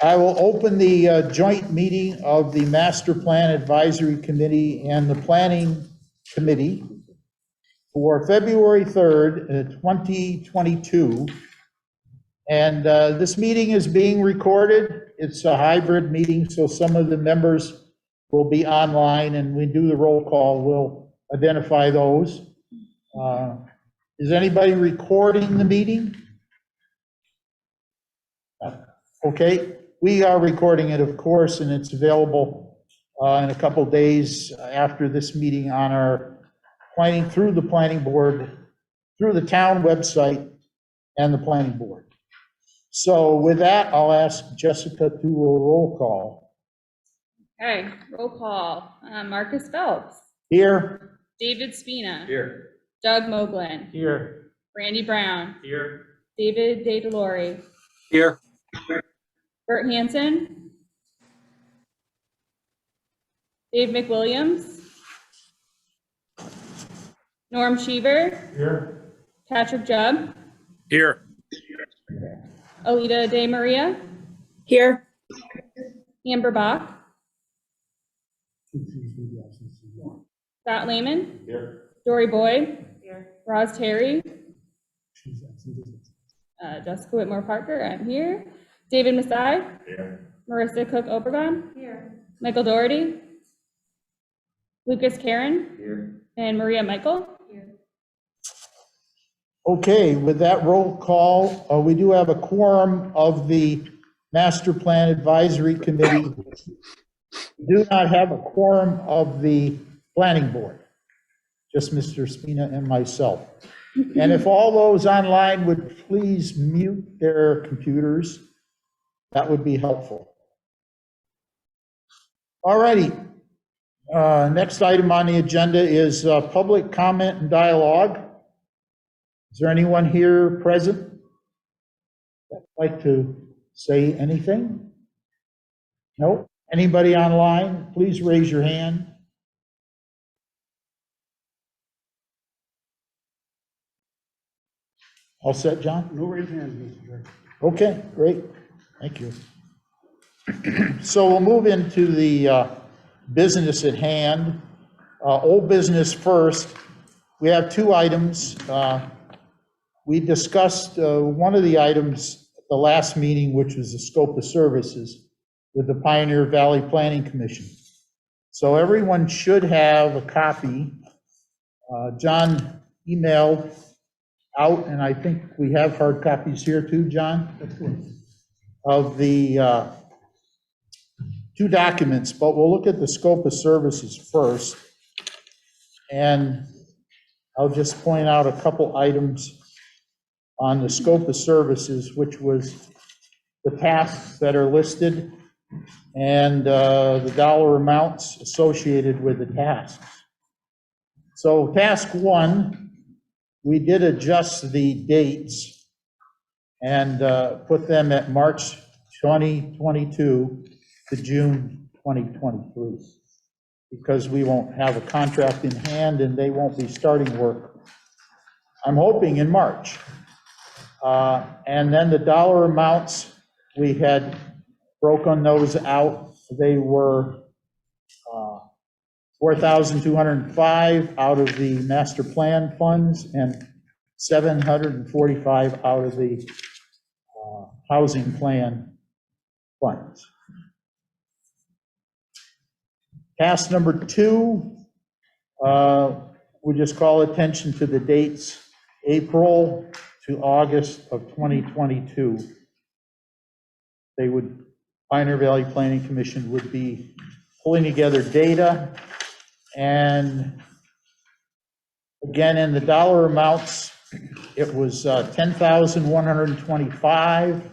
I will open the joint meeting of the Master Plan Advisory Committee and the Planning Committee for February 3rd, 2022. And this meeting is being recorded. It's a hybrid meeting, so some of the members will be online, and when we do the roll call, we'll identify those. Is anybody recording the meeting? Okay, we are recording it, of course, and it's available in a couple days after this meeting on our planning, through the planning board, through the town website and the planning board. So with that, I'll ask Jessica to do a roll call. Okay, roll call. Marcus Phelps. Here. David Spina. Here. Doug Moglen. Here. Randy Brown. Here. David DeDelore. Here. Bert Hansen. Dave McWilliams. Norm Cheever. Here. Patrick Jubb. Here. Alita De Maria. Here. Amber Bach. Scott Lehman. Here. Dory Boyd. Here. Roz Terry. Jessica Whitmore Parker, I'm here. David Masai. Here. Marissa Cook Obregon. Here. Michael Doherty. Lucas Karen. Here. And Maria Michael. Here. Okay, with that roll call, we do have a quorum of the Master Plan Advisory Committee. We do not have a quorum of the Planning Board, just Mr. Spina and myself. And if all those online would please mute their computers, that would be helpful. All righty. Next item on the agenda is public comment and dialogue. Is there anyone here present that'd like to say anything? No? Anybody online? Please raise your hand. All set, John? No raised hands, Mr. Chair. Okay, great. Thank you. So we'll move into the business at hand. Old business first. We have two items. We discussed one of the items at the last meeting, which was the scope of services with the Pioneer Valley Planning Commission. So everyone should have a copy. John emailed out, and I think we have hard copies here too, John, of the two documents, but we'll look at the scope of services first. And I'll just point out a couple items on the scope of services, which was the tasks that are listed and the dollar amounts associated with the tasks. So task one, we did adjust the dates and put them at March 2022 to June 2023, because we won't have a contract in hand and they won't be starting work, I'm hoping, in March. And then the dollar amounts, we had broken those out. They were 4,205 out of the master plan funds and 745 out of the housing plan funds. Task number two, we just call attention to the dates, April to August of 2022. They would, Pioneer Valley Planning Commission would be pulling together data, and again, in the dollar amounts, it was 10,125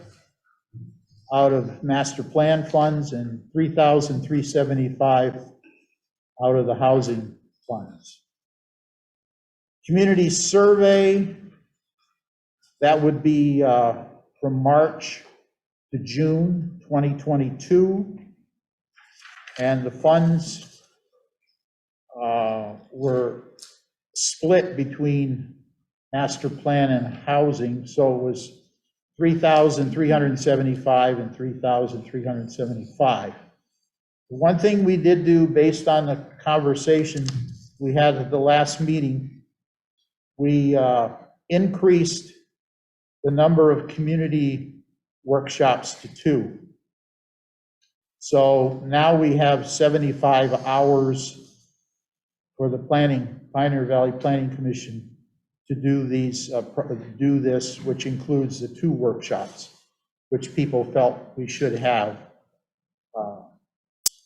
out of master plan funds and 3,375 out of the housing funds. Community survey, that would be from March to June 2022. And the funds were split between master plan and housing. So it was 3,375 and 3,375. One thing we did do based on the conversation we had at the last meeting, we increased the number of community workshops to 2. So now we have 75 hours for the Pioneer Valley Planning Commission to do this, which includes the 2 workshops, which people felt we should have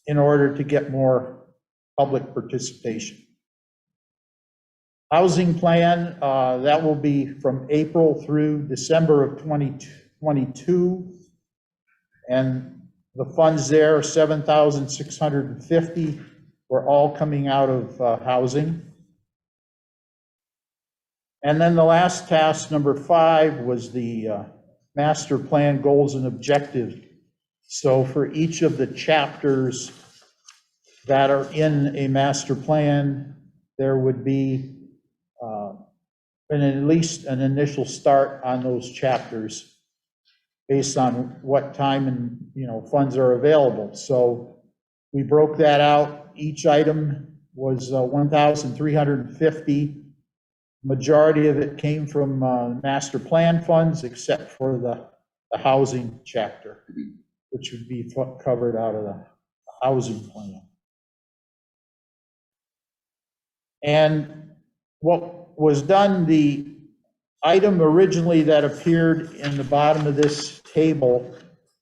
in order to get more public participation. Housing plan, that will be from April through December of 2022. And the funds there are $7,650. We're all coming out of housing. And then the last task, number 5, was the master plan goals and objectives. So for each of the chapters that are in a master plan, there would be at least an initial start on those chapters based on what time and funds are available. So we broke that out. Each item was 1,350. Majority of it came from master plan funds, except for the housing chapter, which would be covered out of the housing plan. And what was done, the item originally that appeared in the bottom of this table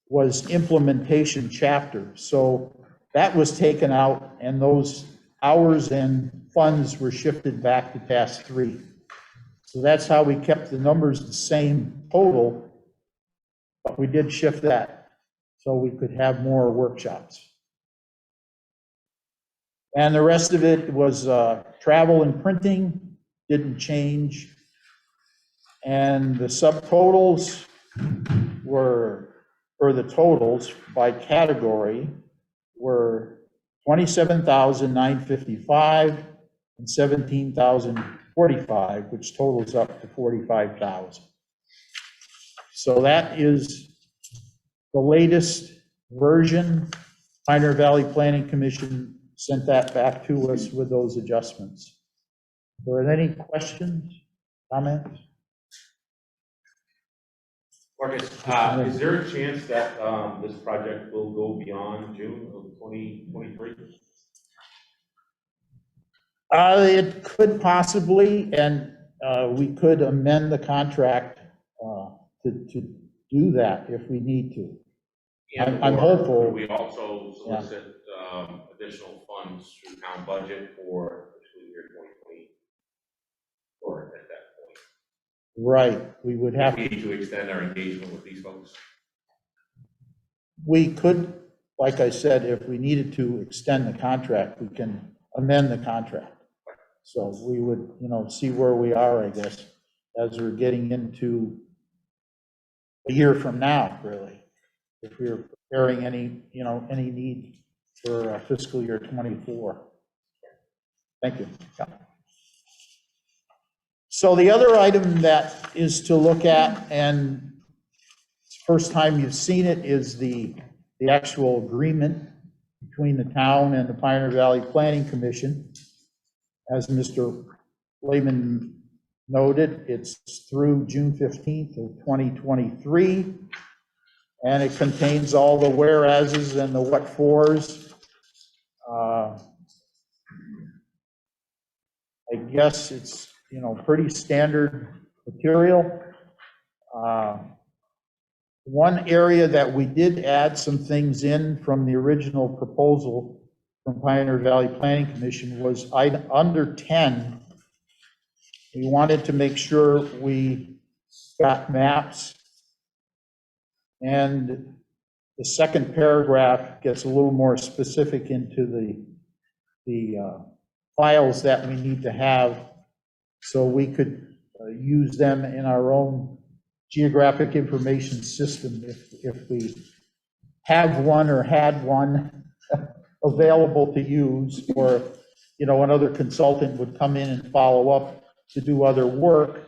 was implementation chapter. So that was taken out, and those hours and funds were shifted back to task 3. So that's how we kept the numbers the same total, but we did shift that so we could have more workshops. And the rest of it was travel and printing, didn't change. And the subtotals were, or the totals by category, were 27,955 and 17,045, which totals up to 45,000. So that is the latest version. Pioneer Valley Planning Commission sent that back to us with those adjustments. Are there any questions, comments? Marcus, is there a chance that this project will go beyond June of 2023? It could possibly, and we could amend the contract to do that if we need to. I'm hopeful. Could we also solicit additional funds through town budget for fiscal year 2024 at that point? Right, we would have We need to extend our engagement with these folks. We could, like I said, if we needed to extend the contract, we can amend the contract. So we would, see where we are, I guess, as we're getting into a year from now, really, if we're preparing any need for fiscal year 24. Thank you. Yeah. So the other item that is to look at, and it's the first time you've seen it, is the actual agreement between the town and the Pioneer Valley Planning Commission. As Mr. Lehman noted, it's through June 15th of 2023, and it contains all the whereases and the what-fors. I guess it's, pretty standard material. One area that we did add some things in from the original proposal from Pioneer Valley Planning Commission was item under 10. We wanted to make sure we got maps. And the second paragraph gets a little more specific into the files that we need to have, so we could use them in our own geographic information system if we have one or had one available to use, or another consultant would come in and follow up to do other work,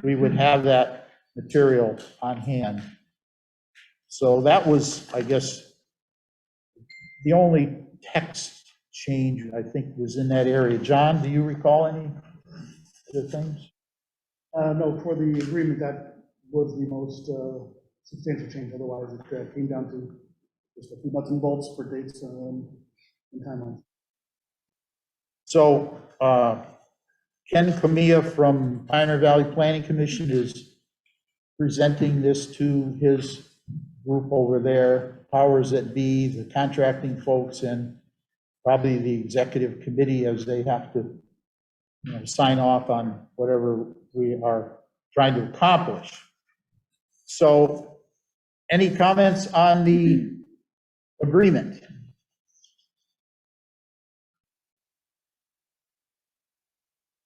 we would have that material on hand. So that was, I guess, the only text change I think was in that area. John, do you recall any other things? No, for the agreement, that was the most substantial change. Otherwise, it came down to just a few nuts and bolts for dates and timelines. So Ken Camilla from Pioneer Valley Planning Commission is presenting this to his group over there, powers that be, the contracting folks, and probably the executive committee as they have to, sign off on whatever we are trying to accomplish. So any comments on the agreement?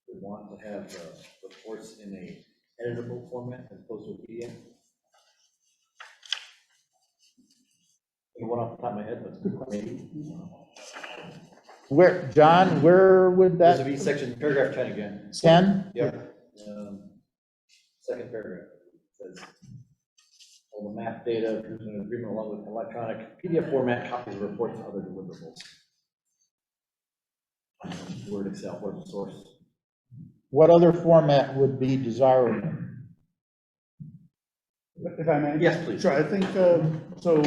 We want to have reports in a editable format as opposed to a PDF. The one off the top of my head, but maybe. Where, John, where would This that, would be section, paragraph 10 again. 10? Yep. Second paragraph says, all the map data approved in an agreement along with electronic PDF format, copies of reports and other deliverables. Word, Excel, word source. What other format would be desirable? If I may? Yes, please. Sure, I think, so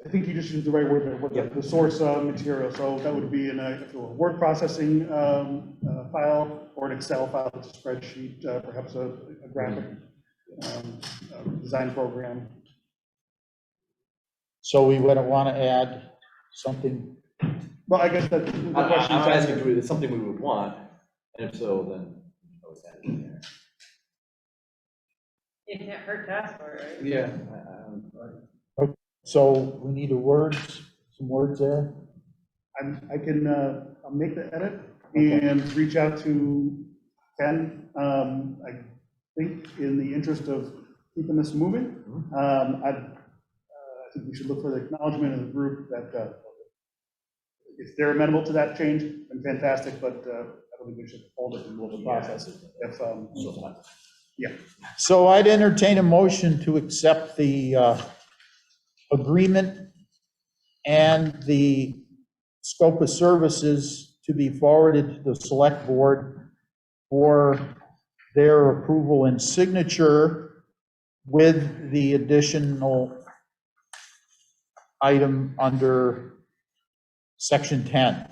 I think you just used the right word there, with Yep. the source material. So that would be in a word processing file or an Excel file, it's a spreadsheet, perhaps a graphic design program. So we wouldn't want to add something, Well, I guess that the question I'm is, asking, if it's something we would want, and if so, then I would add it in there. It can't hurt to ask for it, right? Yeah. so we need some words there? I can I'll make the edit and reach out to Ken. I think in the interest of keeping this moving, I think we should look for the acknowledgement of the group that if they're amenable to that change, then fantastic, but I don't think we should hold it in the middle of the process. If, yeah. So I'd entertain a motion to accept the agreement and the scope of services to be forwarded to the select board for their approval and signature with the additional item under section 10.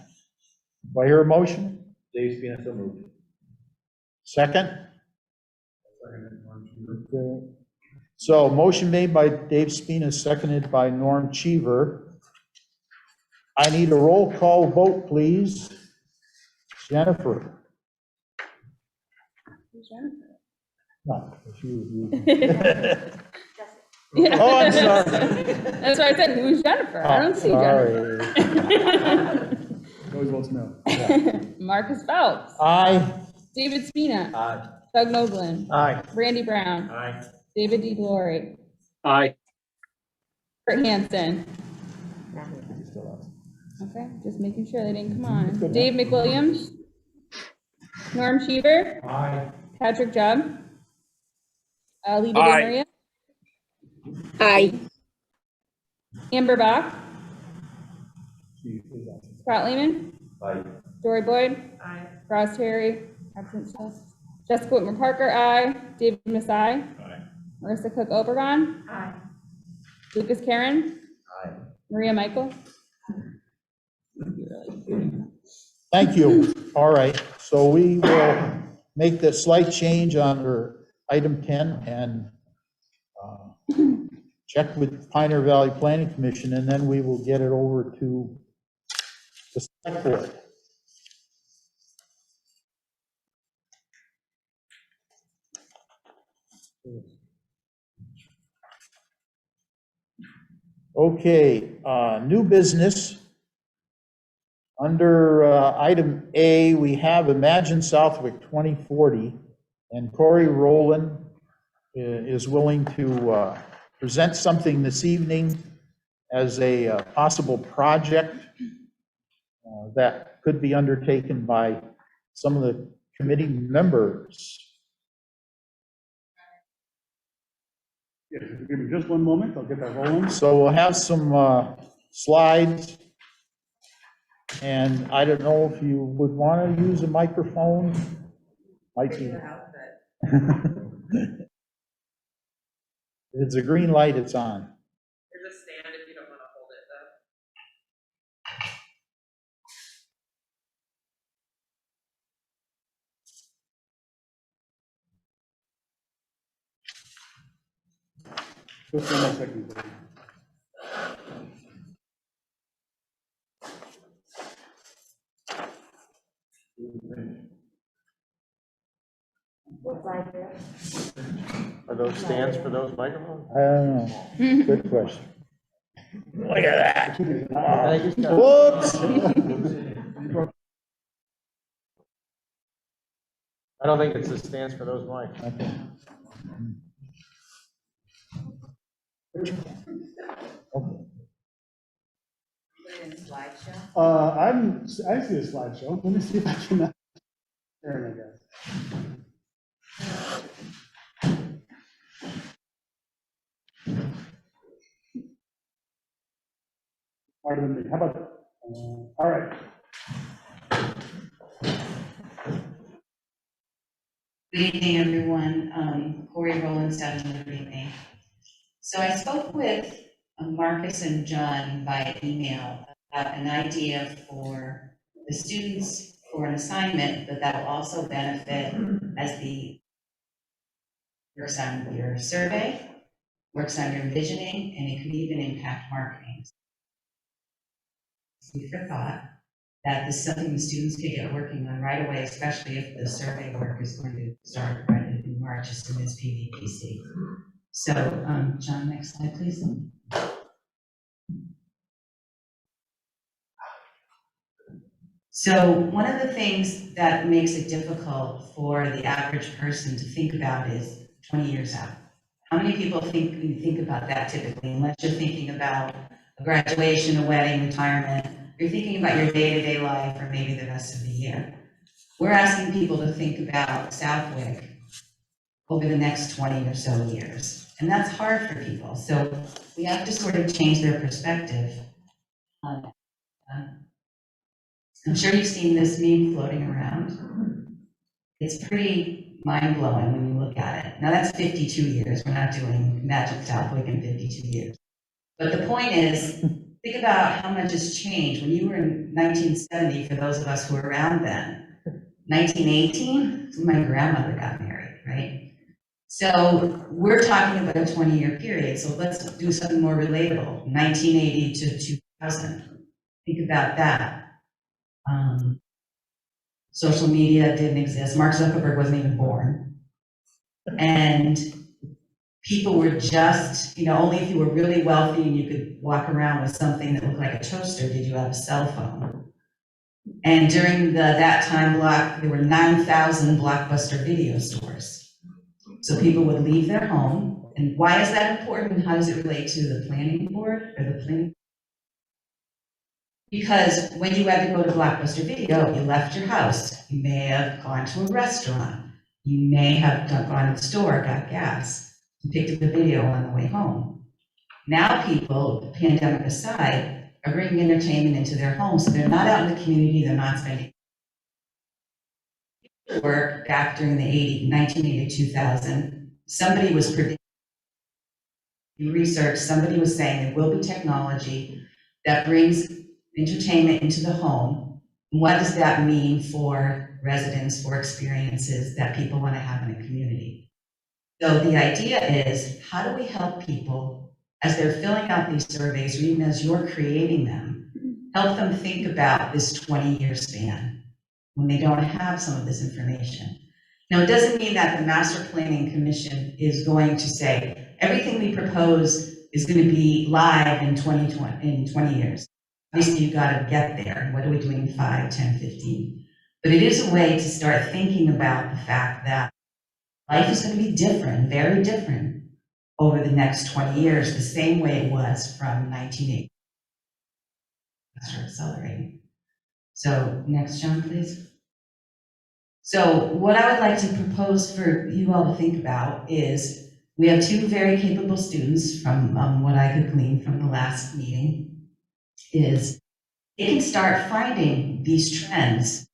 Do I hear a motion? Dave Spina, so moved. Second? Okay. So motion made by Dave Spina, seconded by Norm Cheever. I need a roll call vote, please. Jennifer? No, it's you. Yeah. Oh, I'm sorry. That's why I said, who's Jennifer? I don't see Jennifer. Jennifer. Always wants to know. Marcus Phelps, Aye. David Spina, Aye. Doug Noblin, Aye. Randy Brown, Aye. David D. Glory, Aye. Kurt Hansen. Okay, just making sure they didn't come on. Dave McWilliams, Norm Cheever, Aye. Patrick Jubb, Lee Aye. Maria, Aye. Amber Bach, Scott Lehman, Aye. Dory Boyd, Aye. Ross Terry, absent Jessica Whitmer Parker, aye. David Massai, Aye. Marissa Cook Obergon, Aye. Lucas Karen, Aye. Maria Michael. Thank you. All right, so we will make the slight change under item 10 and check with Pioneer Valley Planning Commission, and then we will get it over to the select board. Okay, new business. Under item A, we have Imagine Southwick 2040, and Corey Rowland is willing to present something this evening as a possible project that could be undertaken by some of the committee members. Yeah, if you give me just one moment, I'll get that rolling. So we'll have some slides. And I don't know if you would want to use a microphone. Might be. If it's a green light, it's on. There's a stand if you don't want to hold it though. Just one more second, please. Are those stands for those microphones? I don't know. Good question. Look at that. Thank you. Whoops. I don't think it's the stands for those mics. Okay. I see a slideshow. Let me see if I can, turn, I guess. Harder than me. How about that? All right. Good evening, everyone. Corey Rowland, 7 Liberty Lane. So I spoke with Marcus and John via email about an idea for the students for an assignment, but that will also benefit as the works on your survey, works on your visioning, and it could even impact marketing. Food for thought. That this is something the students could get working on right away, especially if the survey work is going to start right in March as soon as PVPC. So, John, next slide, please. So one of the things that makes it difficult for the average person to think about is 20 years out. How many people think about that typically, unless you're thinking about a graduation, a wedding, retirement? You're thinking about your day-to-day life or maybe the rest of the year. We're asking people to think about Southwick over the next 20 or so years. And that's hard for people. So we have to sort of change their perspective. I'm sure you've seen this meme floating around. It's pretty mind-blowing when you look at it. Now that's 52 years. We're not doing Magic Southwick in 52 years. But the point is, think about how much has changed. When you were in 1970, for those of us who were around then, 1918, when my grandmother got married, right? So we're talking about a 20-year period. So let's do something more relatable. 1980 to 2000. Think about that. Social media didn't exist. Mark Zuckerberg wasn't even born. And people were just, only if you were really wealthy and you could walk around with something that looked like a toaster did you have a cell phone. And during that time block, there were 9,000 Blockbuster video stores. So people would leave their home. And why is that important? And how does it relate to the planning board or the planning? Because when you had to go to Blockbuster Video, you left your house. You may have gone to a restaurant. You may have gone to the store, got gas, and picked up the video on the way home. Now people, pandemic aside, are bringing entertainment into their homes, so they're not out in the community, they're not spending work back during the 1980 to 2000. Somebody was predicting research, somebody was saying there will be technology that brings entertainment into the home. What does that mean for residents, for experiences that people want to have in a community? So the idea is, how do we help people as they're filling out these surveys, or even as you're creating them, help them think about this 20-year span when they don't have some of this information? Now, it doesn't mean that the Master Planning Commission is going to say, everything we propose is going to be live in 20 years. Obviously, you've got to get there. What are we doing in 5, 10, 15? But it is a way to start thinking about the fact that life is going to be different, very different, over the next 20 years, the same way it was from 1980. Start accelerating. So next, John, please. So what I would like to propose for you all to think about is, We have two very capable students from what I could glean from the last meeting, is they can start finding these trends.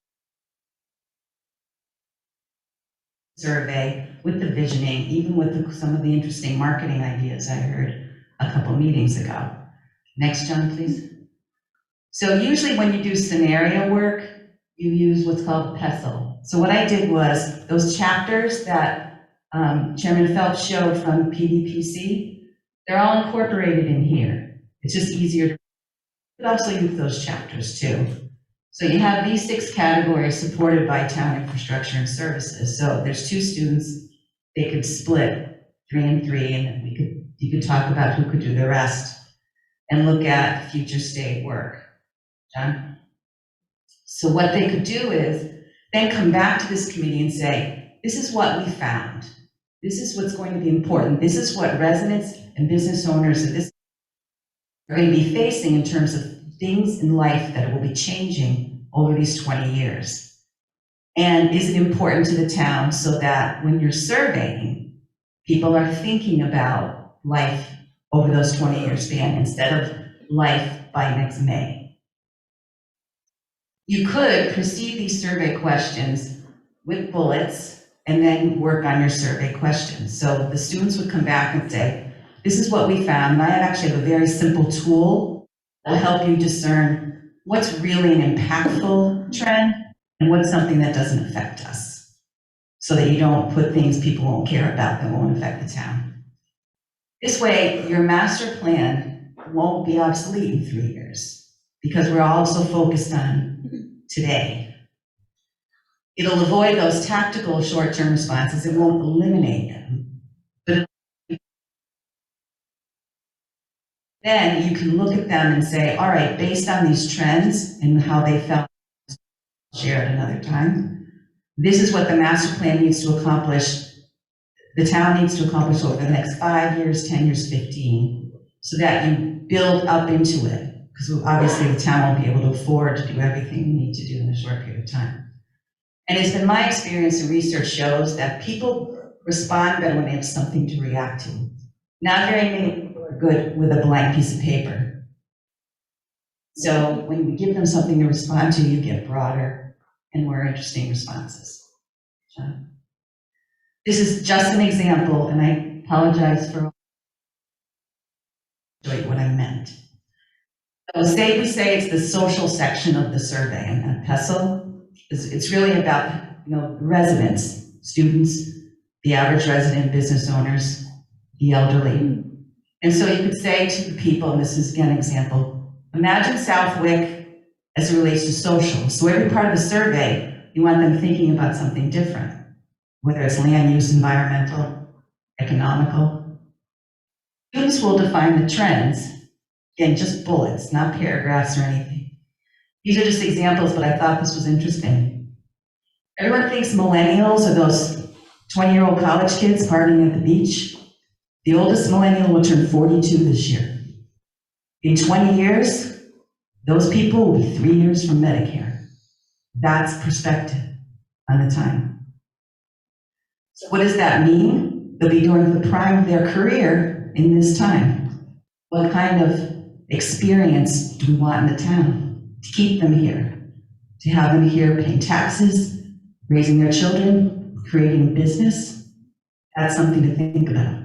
Survey with the visioning, even with some of the interesting marketing ideas I heard a couple meetings ago. Next, John, please. So usually when you do scenario work, you use what's called Pestle. So what I did was those chapters that Chairman Phelps showed from PDPC, they're all incorporated in here. It's just easier to, but also use those chapters too. So you have these 6 categories supported by town infrastructure and services. So there's 2 students, they could split 3 and 3, and you could talk about who could do the rest and look at future state work. John? So what they could do is then come back to this committee and say, this is what we found. This is what's going to be important. This is what residents and business owners of this are going to be facing in terms of things in life that will be changing over these 20 years. And is it important to the town so that when you're surveying, people are thinking about life over those 20-year span instead of life by next May? You could precede these survey questions with bullets and then work on your survey questions. So the students would come back and say, this is what we found. And I actually have a very simple tool that will help you discern what's really an impactful trend and what's something that doesn't affect us, so that you don't put things people won't care about that won't affect the town. This way, your master plan won't be obsolete in 3 years, because we're also focused on today. It'll avoid those tactical short-term responses. It won't eliminate them. But then you can look at them and say, all right, based on these trends and how they felt shared another time, this is what the master plan needs to accomplish, the town needs to accomplish over the next 5 years, 10 years, 15, so that you build up into it. Because obviously the town won't be able to afford to do everything we need to do in a short period of time. And it's been my experience, and research shows that people respond better when they have something to react to. Not very many people are good with a blank piece of paper. So when we give them something to respond to, you get broader and more interesting responses. John? This is just an example, and I apologize for what I meant. So say we say it's the social section of the survey, and Pestle, it's really about, residents, students, the average resident, business owners, the elderly. And so you could say to the people, and this is again an example, imagine Southwick as it relates to social. So every part of the survey, you want them thinking about something different, whether it's land use, environmental, economical. Students will define the trends. Again, just bullets, not paragraphs or anything. These are just examples, but I thought this was interesting. Everyone thinks millennials are those 20-year-old college kids partying at the beach. The oldest millennial will turn 42 this year. In 20 years, those people will be 3 years from Medicare. That's perspective on the time. So what does that mean? They'll be during the prime of their career in this time. What kind of experience do we want in the town to keep them here, to have them here paying taxes, raising their children, creating business? That's something to think about.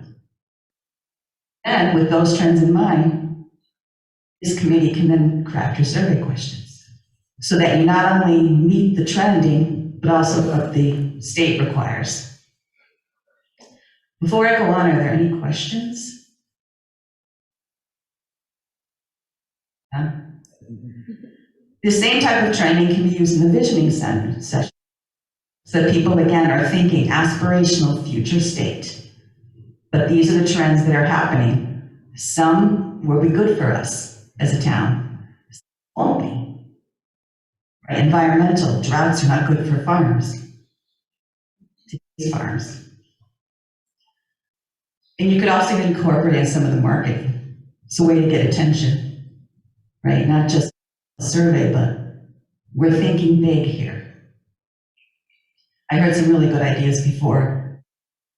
And with those trends in mind, this committee can then craft your survey questions so that you not only meet the trending, but also what the state requires. Before I go on, are there any questions? The same type of training can be used in the visioning center session, so that people, again, are thinking aspirational future state. But these are the trends that are happening. Some will be good for us as a town, some won't be. Right? Environmental, droughts are not good for farms. Farms. And you could also incorporate some of the marketing. It's a way to get attention, right? Not just a survey, but we're thinking big here. I heard some really good ideas before.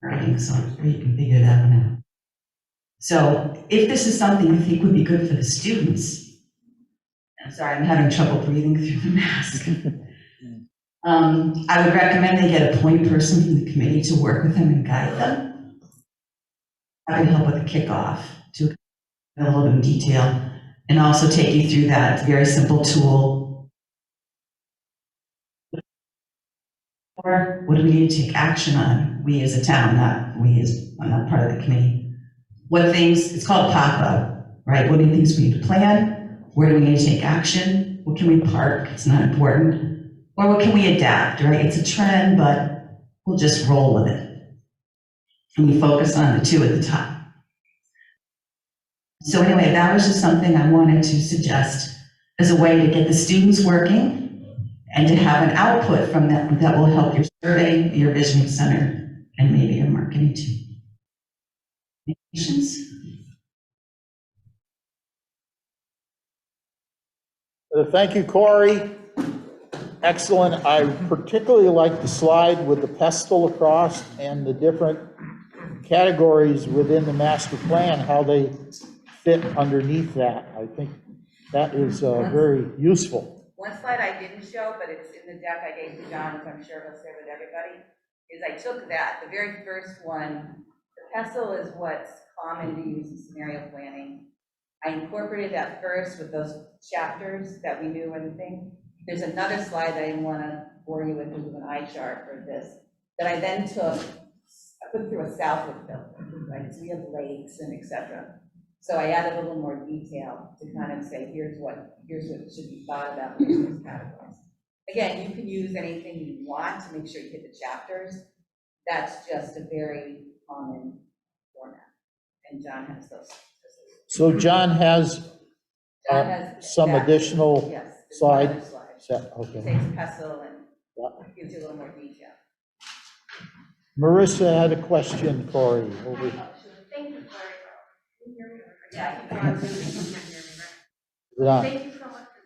writing, so you can figure that one out. So if this is something you think would be good for the students, I'm sorry, I'm having trouble breathing through the mask. I would recommend they get a point person from the committee to work with them and guide them. I can help with the kickoff to a little bit of detail and also take you through that very simple tool. Or what do we need to take action on? We as a town, I'm not part of the committee. What things, it's called pop-up, right? What are the things we need to plan? Where do we need to take action? What can we park? It's not important. Or what can we adapt, right? It's a trend, but we'll just roll with it. And we focus on the two at the top. So anyway, that was just something I wanted to suggest as a way to get the students working and to have an output from them that will help your survey, your visioning center, and maybe your marketing too. Any questions? Thank you, Corey. Excellent. I particularly like the slide with the pestle across and the different categories within the master plan, how they fit underneath that. I think that is very useful. One slide I didn't show, but it's in the deck I gave to John, so I'm sure he'll share with everybody, is I took that, the very first one, the pestle is what's common to use in scenario planning. I incorporated that first with those chapters that we knew anything. There's another slide that I didn't want to bore you with an eye chart for this, that I then took, I put through a Southwick filter, right? So we have lakes and et cetera. So I added a little more detail to kind of say, here's what should be thought about in those categories. Again, you can use anything you want to make sure you hit the chapters. That's just a very common format. And John has those. So John has some exactly, additional yes, there's slide. another slide. Set. Okay. Takes pestle and Yeah. gives you a little more detail. Marissa had a question, Corey. Over. Thank you, Clary. Can you hear me? Yeah, You can't hear me, right? Yeah. Thank you so much for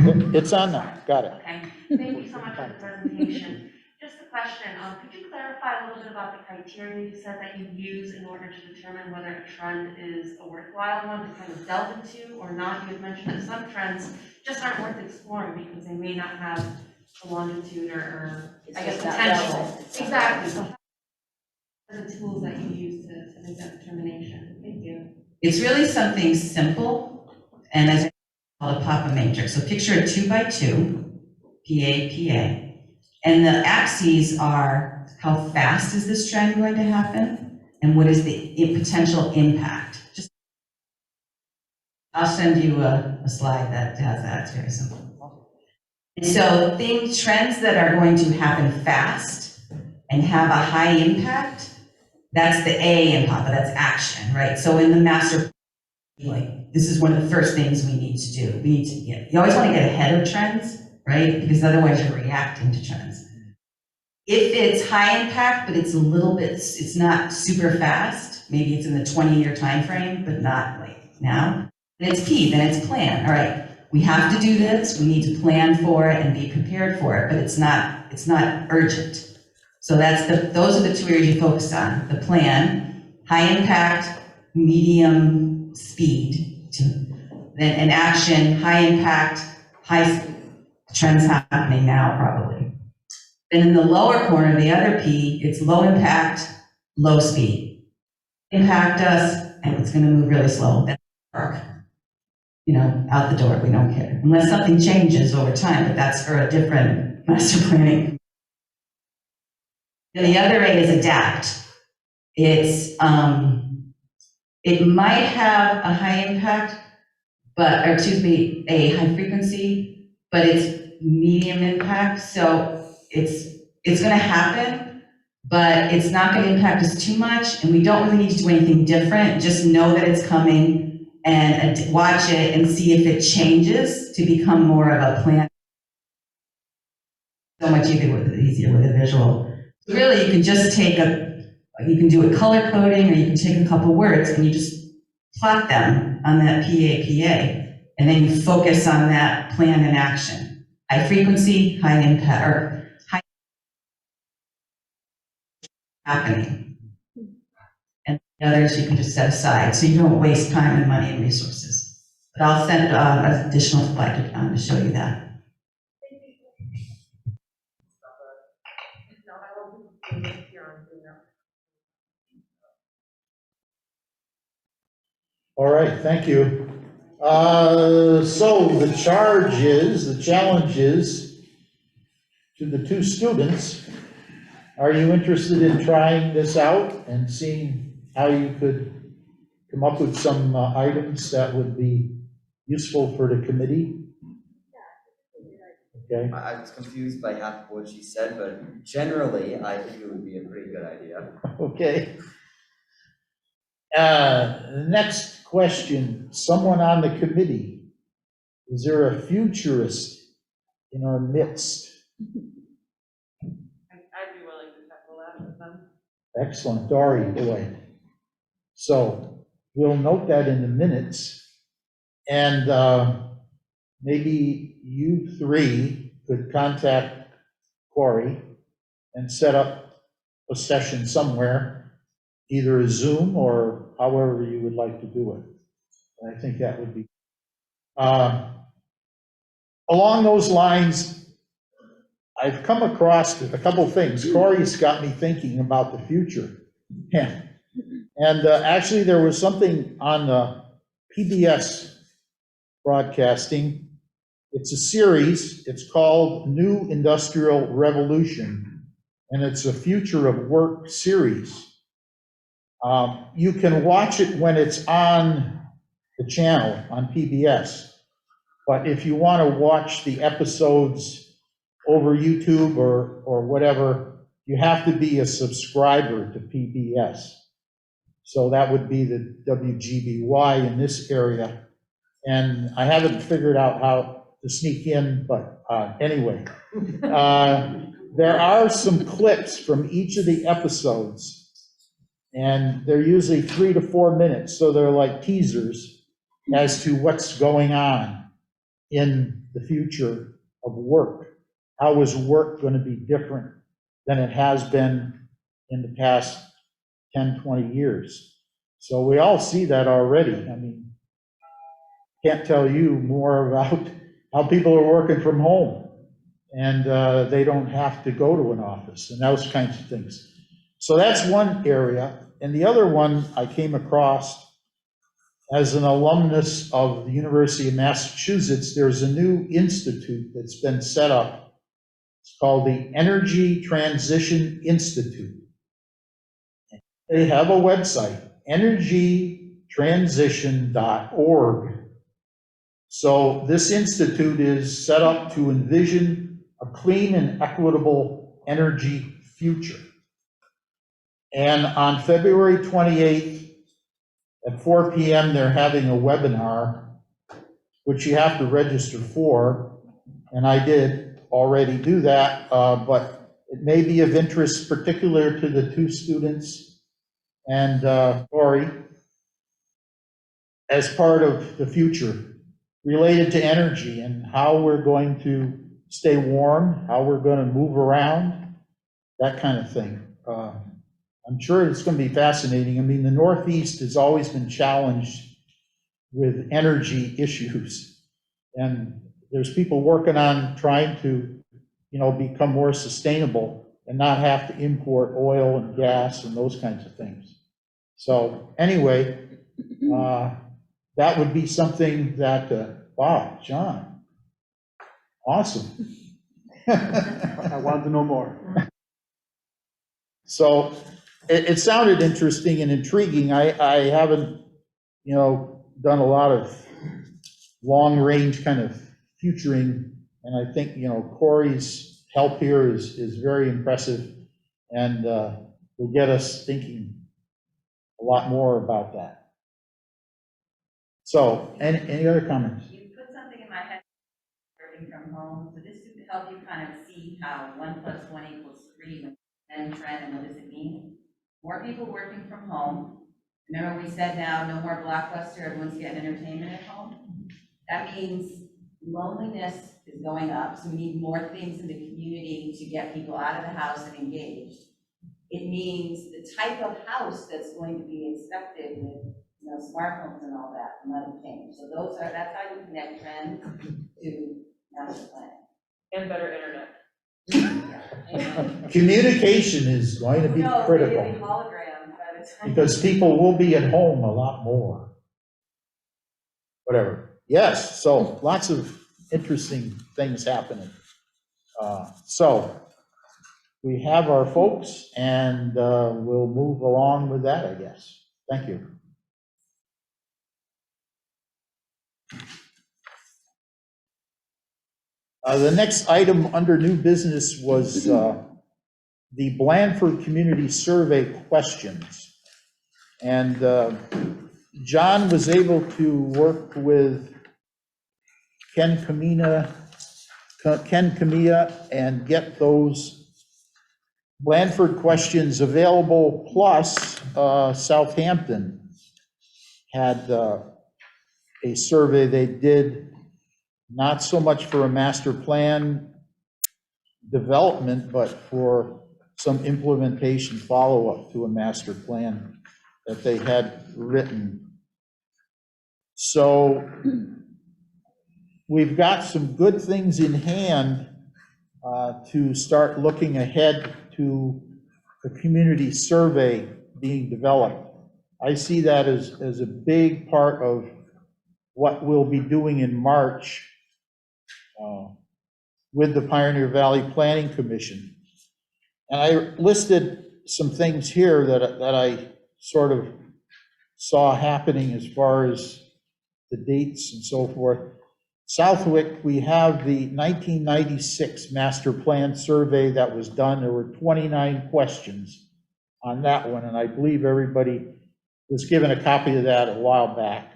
the It's on now. Got it. Okay, thank you so much for the presentation. Just a question, could you clarify a little bit about the criteria you said that you use in order to determine whether a trend is a worthwhile one to kind of delve into or not? You had mentioned that some trends just aren't worth exploring because they may not have the longitude or I guess, potential. Exactly. So what are the tools that you use to make that determination? Thank you. It's really something simple, and as I call a Papa matrix. So picture a 2x2, PA. And the axes are how fast is this trend going to happen, and what is the potential impact. I'll send you a slide that has that. It's very simple. And so trends that are going to happen fast and have a high impact, that's the A in Papa, that's action, right? So in the master, like, this is one of the first things we need to do. We need to you always want to get ahead of trends, right? Because otherwise you're reacting to trends. If it's high impact, but it's a little bit, it's not super fast, maybe it's in the 20-year time frame, but not like now, then it's P, then it's plan. All right, we have to do this, we need to plan for it and be prepared for it, but it's not urgent. So those are the two areas you focus on, the plan, high impact, medium speed, then an action, high impact, high trends happening now probably. Then in the lower corner, the other P, it's low impact, low speed. Impact us, and it's going to move really slow. That's dark. Out the door, we don't care. Unless something changes over time, but that's for a different master planning. And the other A is adapt. It might have a high impact, a high frequency, but it's medium impact. So it's going to happen, but it's not going to impact us too much, and we don't really need to do anything different. Just know that it's coming and watch it and see if it changes to become more of a plan. So much easier with a visual. Really, you can just you can do a color coding, or you can take a couple words and you just plot them on that PA, And then you focus on that plan and action. High frequency, high impact, or high happening. And the others you can just set aside, so you don't waste time and money and resources. But I'll send an additional slide to show you that. No, I will be here on Zoom. All right, thank you. So the challenge is to the two students. Are you interested in trying this out and seeing how you could come up with some items that would be useful for the committee? Okay, I was confused by half of what she said, but generally, I think it would be a pretty good idea. okay. Next question, someone on the committee, is there a futurist in our midst? I'd be willing to tackle that with them. Excellent, Dory, boy. So we'll note that in the minutes. And maybe you three could contact Corey and set up a session somewhere, either a Zoom or however you would like to do it. And I think that would be. Along those lines, I've come across a couple things. Corey's got me thinking about the future. Yeah. And actually, there was something on the PBS broadcasting. It's a series. It's called New Industrial Revolution, and it's a Future of Work series. You can watch it when it's on the channel on PBS, but if you want to watch the episodes over YouTube or whatever, you have to be a subscriber to PBS. So that would be the WGBY in this area. And I haven't figured out how to sneak in, but anyway. There are some clips from each of the episodes, and they're usually 3 to 4 minutes, so they're like teasers as to what's going on in the future of work. How is work going to be different than it has been in the past 10, 20 years? So we all see that already. I mean, can't tell you more about how people are working from home, and they don't have to go to an office and those kinds of things. So that's one area. And the other one I came across as an alumnus of the University of Massachusetts. There's a new institute that's been set up. It's called the Energy Transition Institute. They have a website, energytransition.org. So this institute is set up to envision a clean and equitable energy future. And on February 28th at 4 p.m., they're having a webinar, which you have to register for. And I did already do that, but it may be of interest particular to the two students and Corey as part of the future related to energy and how we're going to stay warm, how we're going to move around, that kind of thing. I'm sure it's going to be fascinating. I mean, the Northeast has always been challenged with energy issues, and there's people working on trying to, become more sustainable and not have to import oil and gas and those kinds of things. So anyway, that would be something that, wow, John, awesome. I wanted to know more. So it sounded interesting and intriguing. I haven't, done a lot of long-range kind of futuring, and I think, Corey's help here is very impressive, and will get us thinking a lot more about that. So, any other comments? You put something in my head, working from home, so this would help you kind of see how 1 + 1 = 3, and trend, and what does it mean? More people working from home. Remember we said now, no more Blockbuster, everyone's getting entertainment at home? That means loneliness is going up, so we need more things in the community to get people out of the house and engaged. It means the type of house that's going to be expected with, smart homes and all that might change. So that's how you connect trends to master planning. And better internet. Communication is going to be Who knows, critical, maybe holograms by the time. because people will be at home a lot more. Whatever. Yes, so lots of interesting things happening. So we have our folks, and we'll move along with that, I guess. Thank you. The next item under new business was the Blanford Community Survey questions. And John was able to work with Ken Camilla and get those Blanford questions available, plus Southampton had a survey they did, not so much for a master plan development, but for some implementation follow-up to a master plan that they had written. So we've got some good things in hand to start looking ahead to the community survey being developed. I see that as a big part of what we'll be doing in March with the Pioneer Valley Planning Commission. And I listed some things here that I sort of saw happening as far as the dates and so forth. Southwick, we have the 1996 master plan survey that was done. There were 29 questions on that one, and I believe everybody was given a copy of that a while back.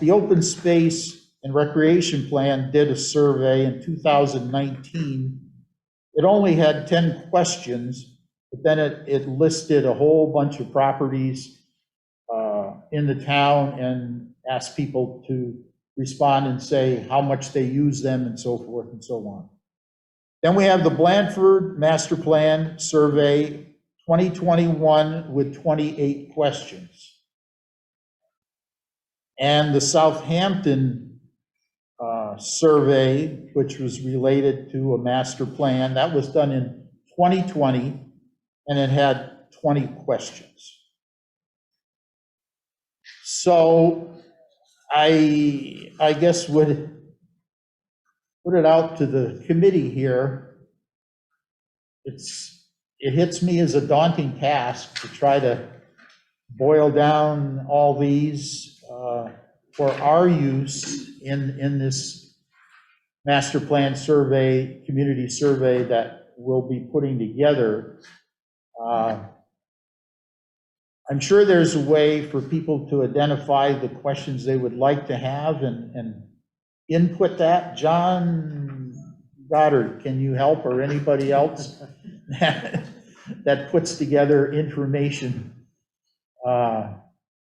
The open space and recreation plan did a survey in 2019. It only had 10 questions, but then it listed a whole bunch of properties in the town and asked people to respond and say how much they use them and so forth and so on. Then we have the Blanford Master Plan Survey 2021 with 28 questions. And the Southampton survey, which was related to a master plan, that was done in 2020, and it had 20 questions. So I guess would put it out to the committee here. It hits me as a daunting task to try to boil down all these for our use in this master plan survey, community survey that we'll be putting together. I'm sure there's a way for people to identify the questions they would like to have and input that. John Goddard, can you help, or anybody else that puts together information?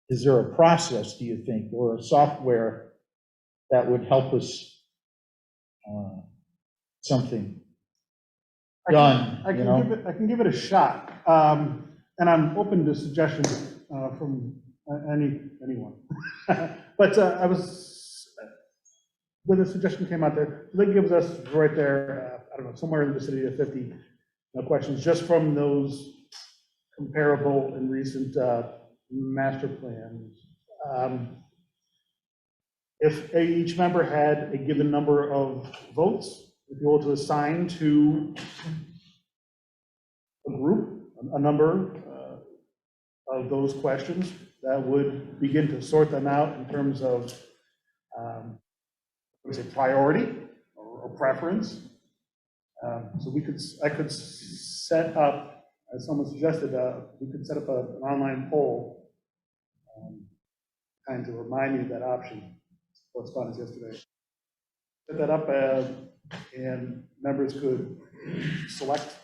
Is there a process, do you think, or a software that would help us something done? I can give it a shot, and I'm open to suggestions from anyone. But I was, when the suggestion came out there, that gives us right there, I don't know, somewhere in the vicinity of 50 questions just from those comparable and recent master plans. If each member had a given number of votes, if you were to assign to a group a number of those questions, that would begin to sort them out in terms of priority or preference. So I could set up, as someone suggested, we could set up an online poll, kind of to remind me of that option. Correspondence yesterday. Set that up, and members could select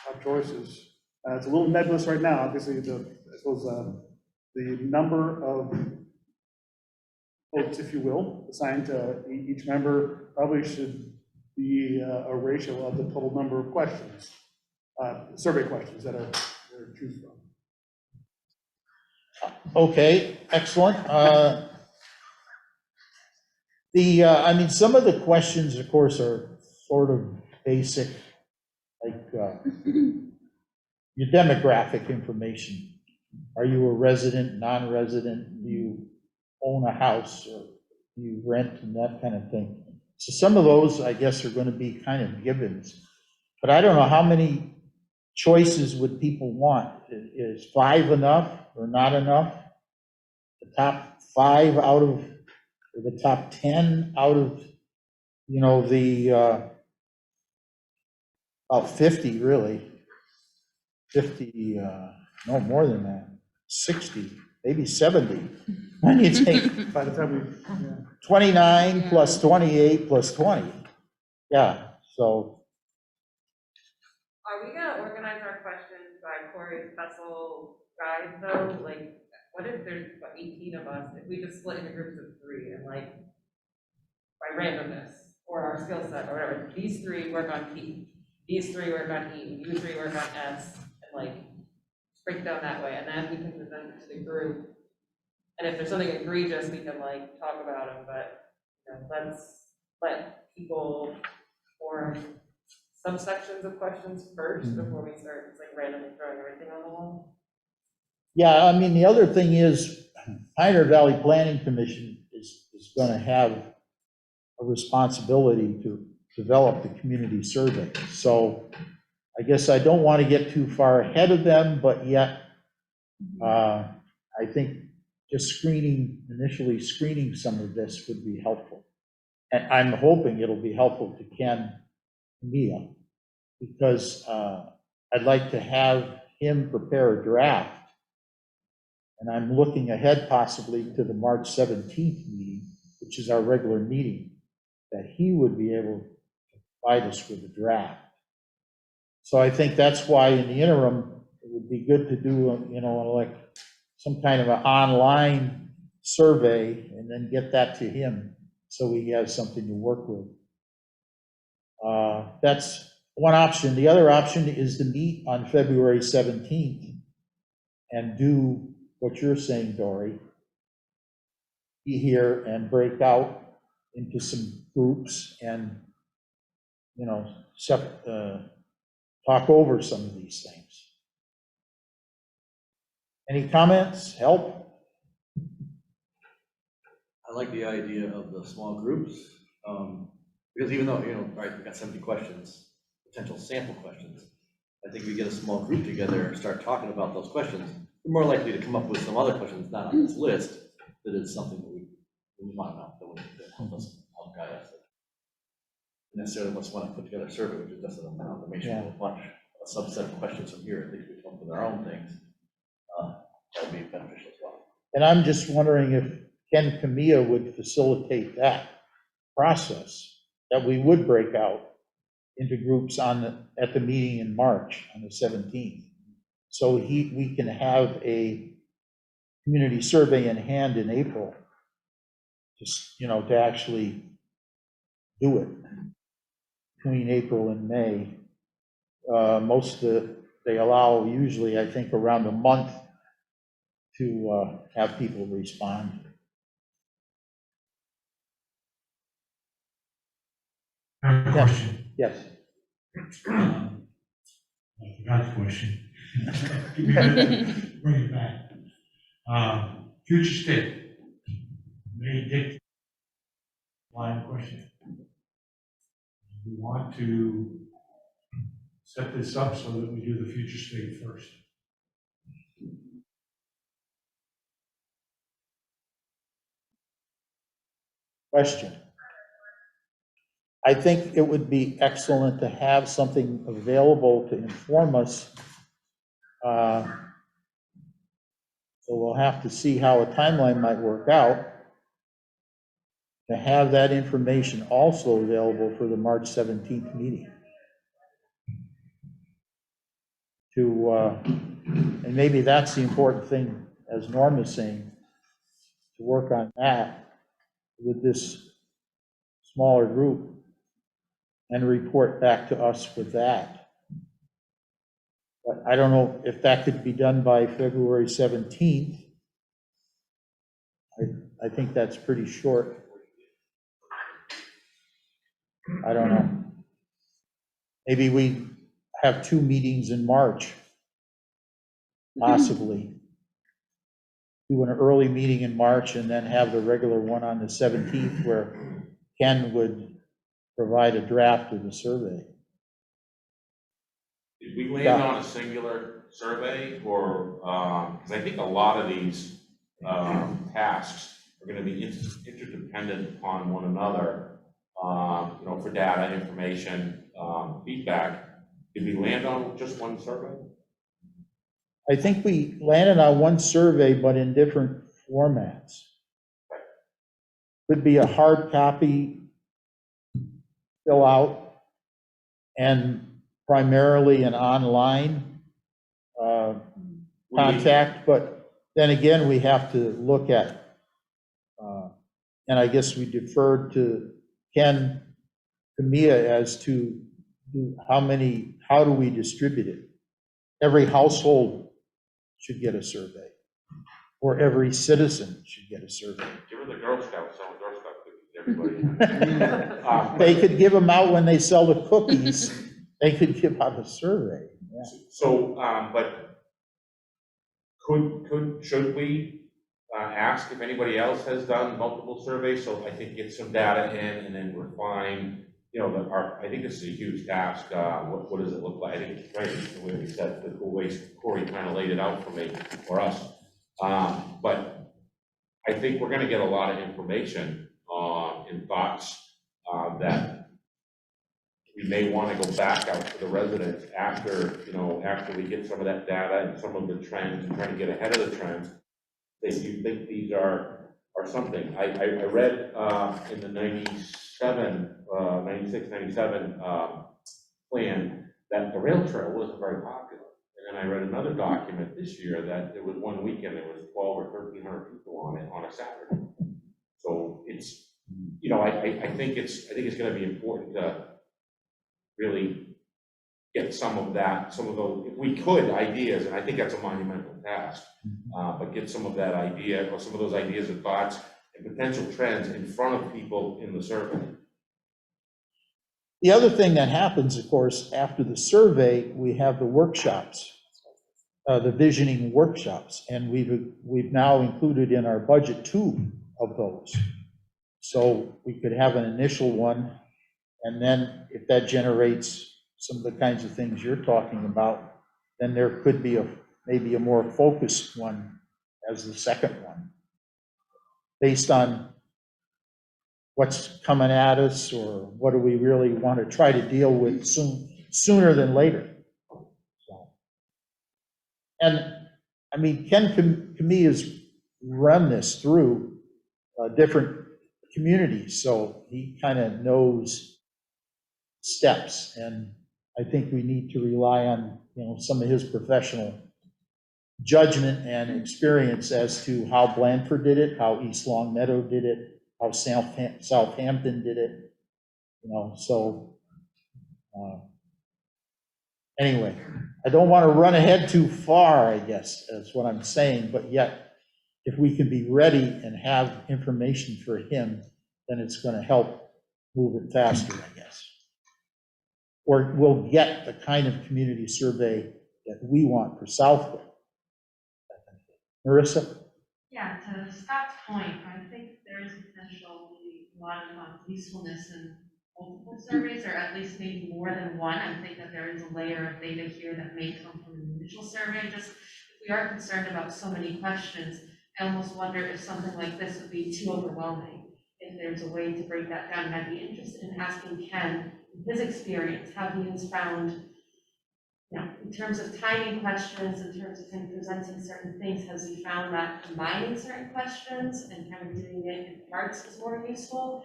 our choices. It's a little nebulous right now. Obviously, I suppose the number of votes, if you will, assigned to each member probably should be a ratio of the total number of questions, survey questions that are choose from. Okay, excellent. I mean, some of the questions, of course, are sort of basic, like your demographic information. Are you a resident, non-resident? Do you own a house, or do you rent, and that kind of thing? So some of those, I guess, are going to be kind of givens. But I don't know, how many choices would people want? Is 5 enough or not enough? The top 5 out of, or the top 10 out of, you know, the about 50, really. 50, no more than that, 60, maybe 70. When you take By the time we, 29 plus 28 plus 20. Yeah, so, Are we gonna organize our questions by Corey's Fiscal guide though? Like, what if there's about 18 of us, if we just split into groups of 3 and like, by randomness, or our skill set, or whatever, these 3 work on P, these 3 work on E, you 3 work on S, and like, break it down that way, and then we can present it to the group. And if there's something egregious, we can like talk about it, but, you know, let's let people form some sections of questions first before we start just like randomly throwing everything on the wall. yeah, I mean, the other thing is, Pioneer Valley Planning Commission is going to have a responsibility to develop the community survey. So I guess I don't want to get too far ahead of them, but yet I think just initially screening some of this would be helpful. And I'm hoping it'll be helpful to Ken and Mia, because I'd like to have him prepare a draft. And I'm looking ahead possibly to the March 17th meeting, which is our regular meeting, that he would be able to provide us with a draft. So I think that's why in the interim, it would be good to do, you know, like some kind of an online survey and then get that to him so he has something to work with. That's one option. The other option is to meet on February 17th and do what you're saying, Dory. Be here and break out into some groups and, you know, talk over some of these things. Any comments? Help? I like the idea of the small groups, because even though, you know, right, we got 70 questions, potential sample questions, I think we get a small group together and start talking about those questions, we're more likely to come up with some other questions not on this list that is something that we want to know, that would help us, help guide us. Necessarily must want to put together a survey, which is just an amalgamation of a bunch, a subset of questions from here. I think we come up with our own things. That would be beneficial as well. And I'm just wondering if Ken Camilla would facilitate that process, that we would break out into groups at the meeting in March on the 17th. So we can have a community survey in hand in April, just, you know, to actually do it between April and May. They allow usually, I think, around a month to have people respond. I have a question. Yes. I forgot the question. Give me a minute, bring it back. Future state, may dictate line question. We want to set this up so that we do the future state first. Question. I think it would be excellent to have something available to inform us. So we'll have to see how a timeline might work out, to have that information also available for the March 17th meeting. And maybe that's the important thing, as Norm is saying, to work on that with this smaller group and report back to us with that. But I don't know if that could be done by February 17th. I think that's pretty short. I don't know. Maybe we have 2 meetings in March, possibly. Do an early meeting in March and then have the regular one on the 17th where Ken would provide a draft of the survey. Did we land on a singular survey or, because I think a lot of these tasks are going to be interdependent upon one another, you know, for data, information, feedback. Did we land on just one survey? I think we landed on one survey, but in different formats. Could be a hard copy fill out and primarily an online contact, but then again, we have to look at, and I guess we deferred to Ken Camilla as to how do we distribute it? Every household should get a survey, or every citizen should get a survey. Give her the Girl Scouts, some Girl Scout cookies, everybody. They could give them out when they sell the cookies. They could give out a survey. Yeah. So, but should we ask if anybody else has done multiple surveys? So I think get some data in and then refine, you know, I think this is a huge task. What does it look like? I think it's right, the way we said, the way Corey kind of laid it out for us. But I think we're gonna get a lot of information and thoughts that we may want to go back out to the residents after, you know, after we get some of that data and some of the trends and trying to get ahead of the trends. That you think these are something. I read in the 96, 97 plan that the rail trail wasn't very popular. And then I read another document this year that there was one weekend, there was 12 or 1,300 people on it on a Saturday. So it's, you know, I think it's going to be important to really get some of those, if we could, ideas, and I think that's a monumental task, but get some of that idea, or some of those ideas and thoughts and potential trends in front of people in the survey. The other thing that happens, of course, after the survey, we have the workshops, the visioning workshops, and we've now included in our budget 2 of those. So we could have an initial one, and then if that generates some of the kinds of things you're talking about, then there could be maybe a more focused one as the second one, based on what's coming at us, or what do we really want to try to deal with sooner than later. So, and I mean, Ken Camilla's run this through different communities, so he kind of knows steps, and I think we need to rely on, you know, some of his professional judgment and experience as to how Blanford did it, how East Longmeadow did it, how Southampton did it, you know. So anyway, I don't want to run ahead too far, I guess, is what I'm saying, but yet if we can be ready and have information for him, then it's going to help move it faster, I guess. Or we'll get the kind of community survey that we want for Southwood. Marissa? Yeah, to Scott's point, I think there is potential, a lot of usefulness in multiple surveys, or at least maybe more than one. I think that there is a layer of data here that may come from an initial survey. Just if we are concerned about so many questions, I almost wonder if something like this would be too overwhelming. If there's a way to break that down, and I'd be interested in asking Ken, his experience, how he has found, you know, in terms of timing questions, in terms of him presenting certain things, has he found that combining certain questions and kind of doing it in parts is more useful?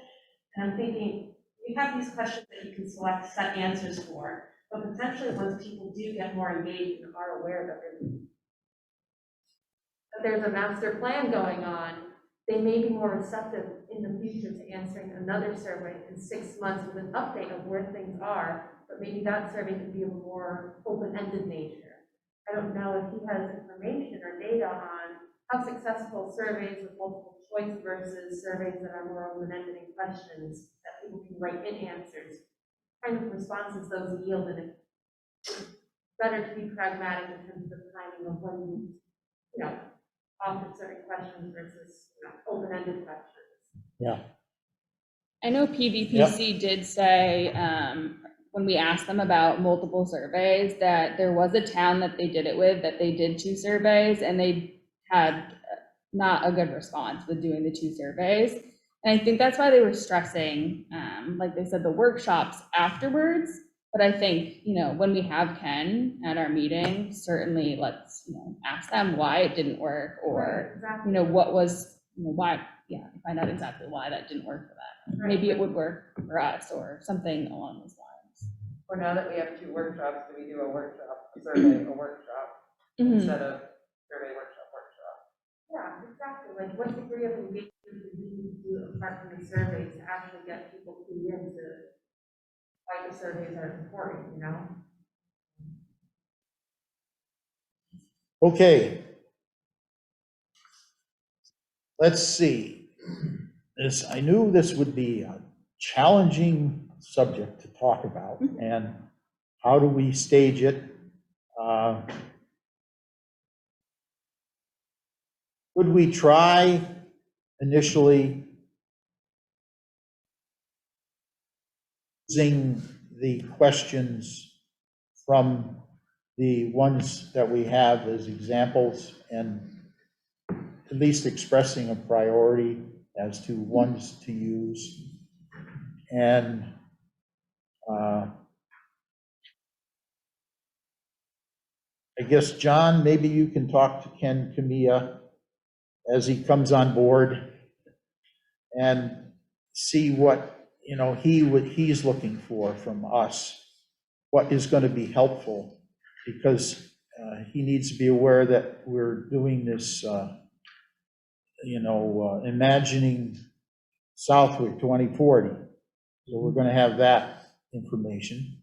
And I'm thinking, we have these questions that you can select set answers for, but potentially once people do get more engaged and are aware that there's a master plan going on, they may be more receptive in the future to answering another survey in 6 months with an update of where things are, but maybe that survey could be of a more open-ended nature. I don't know if he has information or data on how successful surveys with multiple choice versus surveys that are more open-ended in questions that people can write in answers, kind of responses those yield, and it's better to be pragmatic in terms of the timing of when you know, offer certain questions versus, open-ended questions. I know PVPC did say, when we asked them about multiple surveys, that there was a town that they did it with, that they did 2 surveys, and they had not a good response with doing the 2 surveys. And I think that's why they were stressing, like they said, the workshops afterwards. But I think, when we have Ken at our meeting, certainly let's, ask them why it didn't work, or, Exactly. what was, why, find out exactly why that didn't work for them. Maybe it would work for us, or something along those lines. Or now that we have 2 workshops, do we do a workshop, a survey, a workshop, instead of survey, workshop? Yeah, exactly. Like, what degree of engagement do we need to do apart from the surveys to actually get people clued into why the surveys are important, Okay. Let's see. I knew this would be a challenging subject to talk about, and how do we stage it? Would we try initially using the questions from the ones that we have as examples, and at least expressing a priority as to ones to use? And I guess, John, maybe you can talk to Ken Camilla as he comes on board and see what, he's looking for from us, what is going to be helpful, because he needs to be aware that we're doing this, imagining Southwick 2040. So we're going to have that information.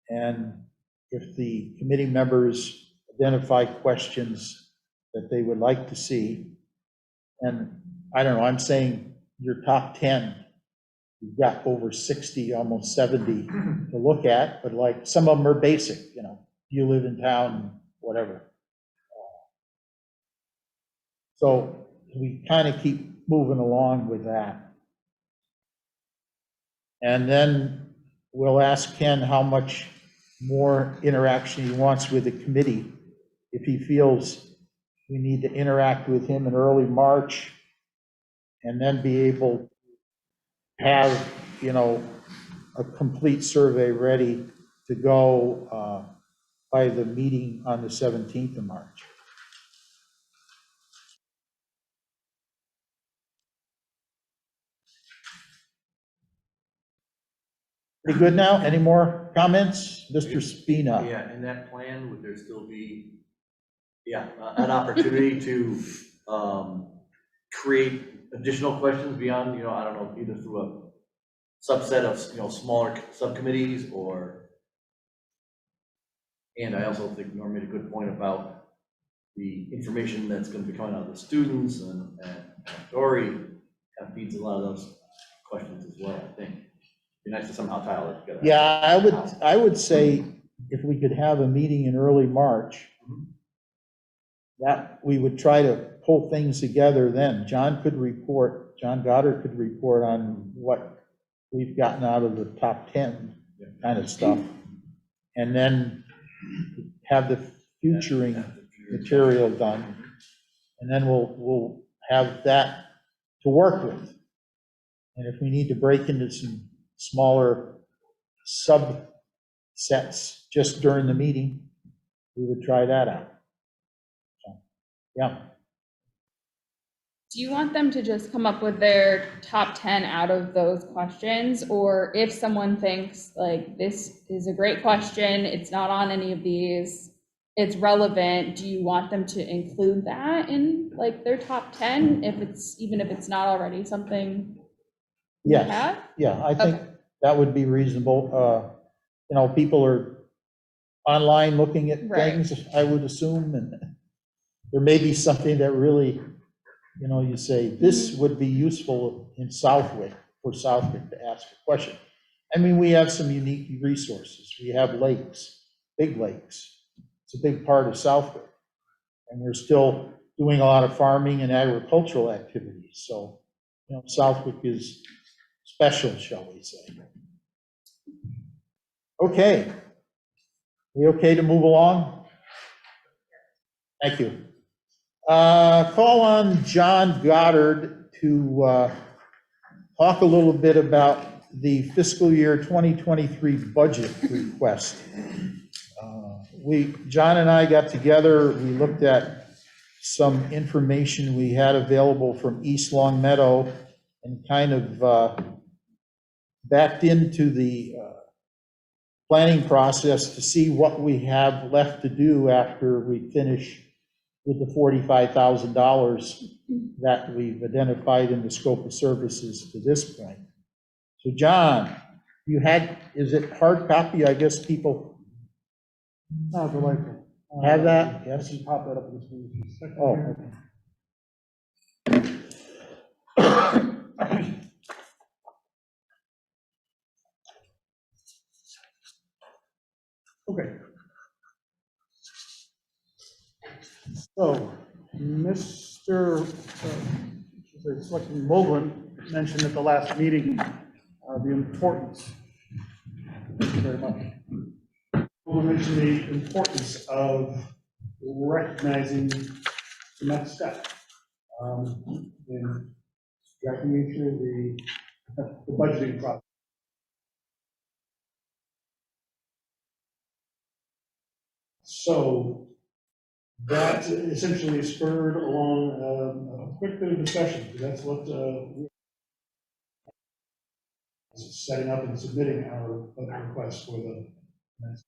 And if the committee members identify questions that they would like to see, and I don't know, I'm saying your top 10, you've got over 60, almost 70 to look at, but like some of them are basic, you live in town, whatever. So we kind of keep moving along with that. And then we'll ask Ken how much more interaction he wants with the committee. If he feels we need to interact with him in early March, and then be able to have, a complete survey ready to go by the meeting on the 17th of March. Pretty good now? Any more comments? Mr. Spina? Yeah, in that plan, would there still be, an opportunity to create additional questions beyond, I don't know, either through a subset of, smaller subcommittees, or, and I also think Norm made a good point about the information that's going to be coming out of the students, and Dory kind of feeds a lot of those questions as well, I think. Be nice to somehow tie it together. Yeah, I would say if we could have a meeting in early March, that we would try to pull things together then. John Goddard could report on what we've gotten out of the top 10 kind of stuff. And then have the futuring material done. And then we'll have that to work with. And if we need to break into some smaller subsets just during the meeting, we would try that out. So, yeah. Do you want them to just come up with their top 10 out of those questions? Or if someone thinks like this is a great question, it's not on any of these, it's relevant, do you want them to include that in like their top 10 even if it's not already something we Yes, have? yeah, I think Okay. that would be reasonable. You know, people are online looking at Right. things, I would assume, and there may be something that really, you know, you say, this would be useful in Southwick, for Southwick to ask a question. I mean, we have some unique resources. We have lakes, big lakes. It's a big part of Southwick. And we're still doing a lot of farming and agricultural activities. So, you know, Southwick is special, shall we say. Okay. We okay to move along? Thank you. Call on John Goddard to talk a little bit about the fiscal year 2023 budget request. John and I got together, we looked at some information we had available from East Long Meadow and kind of backed into the planning process to see what we have left to do after we finish with the $45,000 that we've identified in the scope of services to this point. So John, is it hard copy? I guess people No, delightful. have that? I Yes? can pop that up in the screen in a second. Oh, here. Okay. So, Mr. Selectman Moglen mentioned at the last meeting the importance, thank you very much. Moglen mentioned the importance of recognizing the next step in driving me through the budgeting process. So that essentially spurred along a quick bit of discussion, because that's what setting up and submitting our budget request for the next.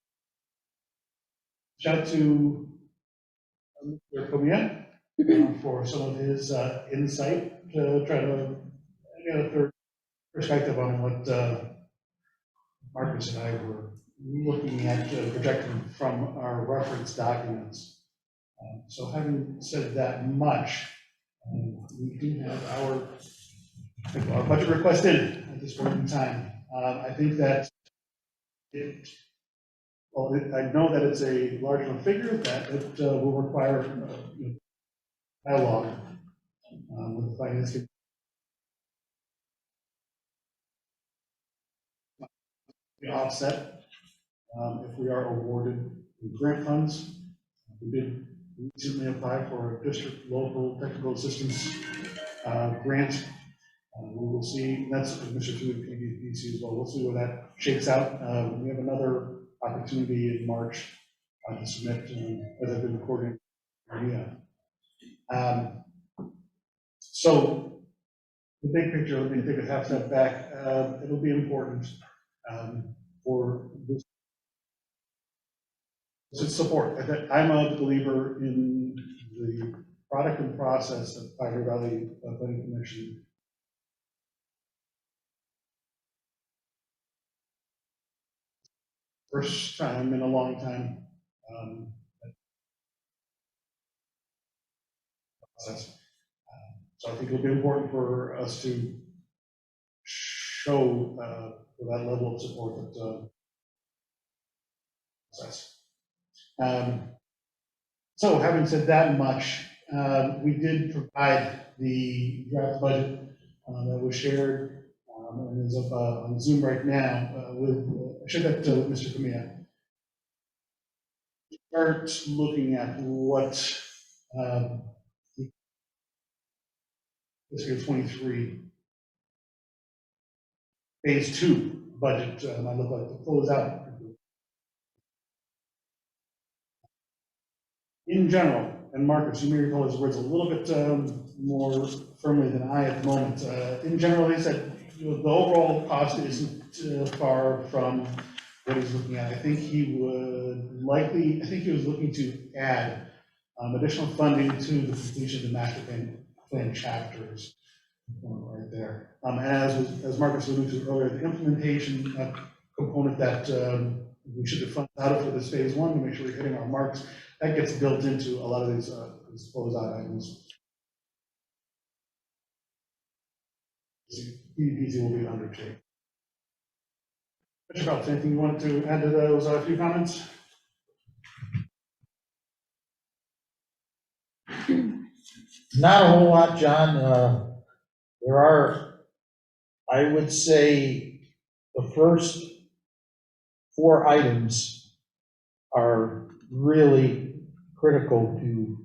Shout out to Mr. Comia for some of his insight to try to get a third perspective on what Marcus and I were looking at projecting from our reference documents. So having said that much, we do have our budget request in at this point in time. I think that I know that it's a large enough figure that it will require dialogue with the finance committee. The offset, if we are awarded the grant funds. We did recently apply for a district local technical assistance grant. We will see, that's Mr. PVPC as well. We'll see where that shakes out. We have another opportunity in March to submit, as I've been recording. So the big picture, let me take a half step back. It'll be important for this support. I'm a believer in the product and process of Pioneer Valley Planning Commission. First time in a long time. So I think it'll be important for us to show for that level of support that process. So having said that much, we did provide the draft budget that was shared and is up on Zoom right now I showed that to Mr. Camilla. Start looking at what fiscal 23 phase 2 budget might look like to close out. In general, and Marcus, you may recall his words a little bit more firmly than I at the moment. In general, he said the overall cost isn't far from what he's looking at. I think he was looking to add additional funding to the completion of the master plan chapters. Right there. And as Marcus alluded to earlier, the implementation component that we should have funded out of for this phase one to make sure we're hitting our marks, that gets built into a lot of these closeout items. PVPC will be undertaken. Mr. Phelps, anything you wanted to add to those few comments? Not a whole lot, John. There are, I would say, the first 4 items are really critical to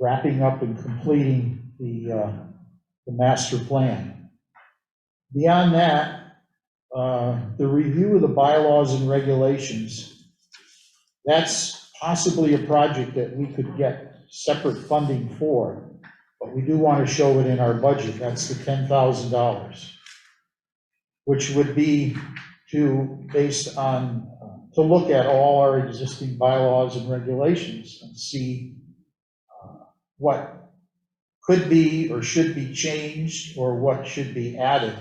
wrapping up and completing the master plan. Beyond that, the review of the bylaws and regulations, that's possibly a project that we could get separate funding for. But we do want to show it in our budget. That's the $10,000, which would be based on, to look at all our existing bylaws and regulations and see what could be or should be changed or what should be added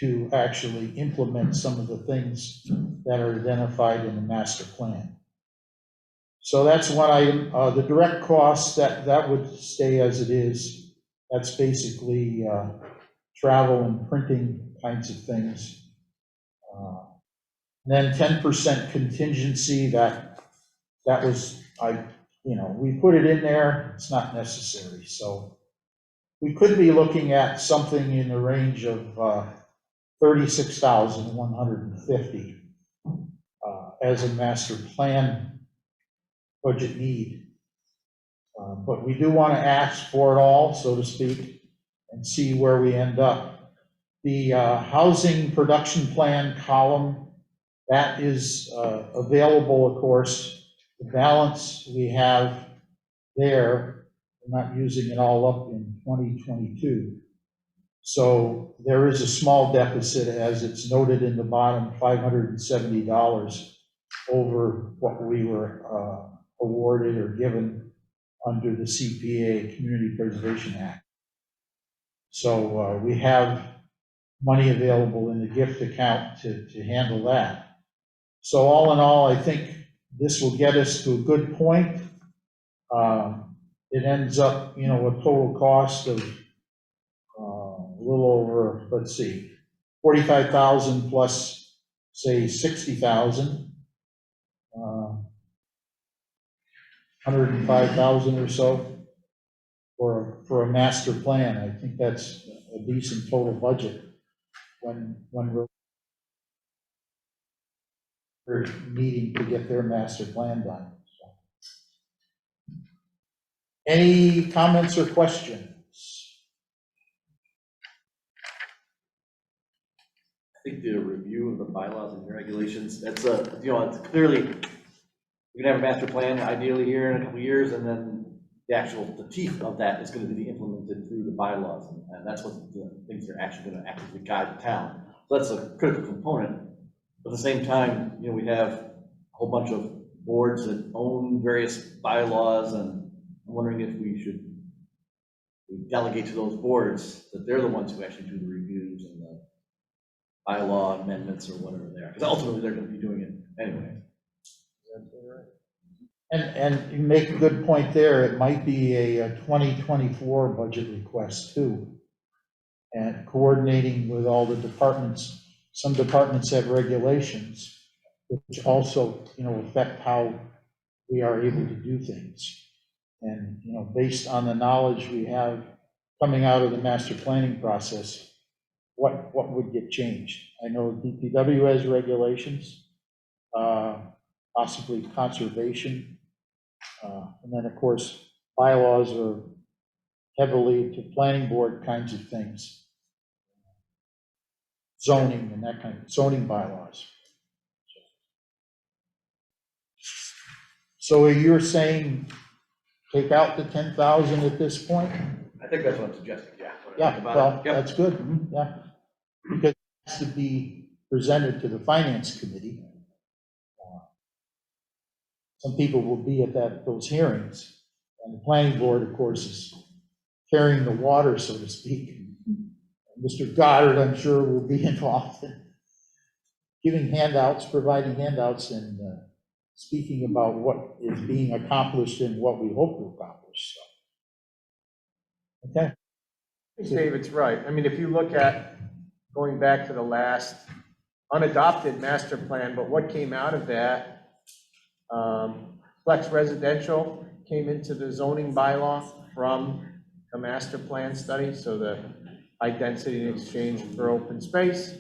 to actually implement some of the things that are identified in the master plan. So that's one item. The direct costs, that would stay as it is. That's basically travel and printing kinds of things. Then 10% contingency, that was, we put it in there, it's not necessary. So we could be looking at something in the range of $36,150 as a master plan budget need. But we do want to ask for it all, so to speak, and see where we end up. The housing production plan column, that is available, of course. The balance we have there, we're not using it all up in 2022. So there is a small deficit, as it's noted in the bottom, $570 over what we were awarded or given under the CPA, Community Preservation Act. So we have money available in the gift account to handle that. So all in all, I think this will get us to a good point. It ends up, a total cost of a little over, let's see, 45,000 plus, say, 60,000. 105,000 or so for a master plan. I think that's a decent total budget when we're needing to get their master plan done. So. Any comments or questions? I think the review of the bylaws and regulations, that's it's clearly, we're gonna have a master plan ideally here in a couple of years, and then the teeth of that is gonna be implemented through the bylaws, and that's what the things that are actually gonna actively guide the town. So that's a critical component. But at the same time, we have a whole bunch of boards that own various bylaws, and I'm wondering if we should delegate to those boards that they're the ones who actually do the reviews and the bylaw amendments or whatever they are, because ultimately they're gonna be doing it anyway. And you make a good point there. It might be a 2024 budget request too. And coordinating with all the departments. Some departments have regulations which also, affect how we are able to do things. And, based on the knowledge we have coming out of the master planning process, what would get changed? I know DPW has regulations, possibly conservation. And then, of course, bylaws are heavily to planning board kinds of things. Zoning and that kind of zoning bylaws. So you're saying take out the 10,000 at this point? I think that's what I'm suggesting, yeah. Yeah, well, that's good, yeah. Because it has to be presented to the finance committee some people will be at those hearings. And the planning board, of course, is carrying the water, so to speak. Mr. Goddard, I'm sure, will be involved in giving handouts, providing handouts, and speaking about what is being accomplished and what we hope to accomplish. So. Okay. I think David's right. I mean, if you look at going back to the last unadopted master plan, but what came out of that, flex residential came into the zoning bylaw from the master plan study, so the high density in exchange for open space.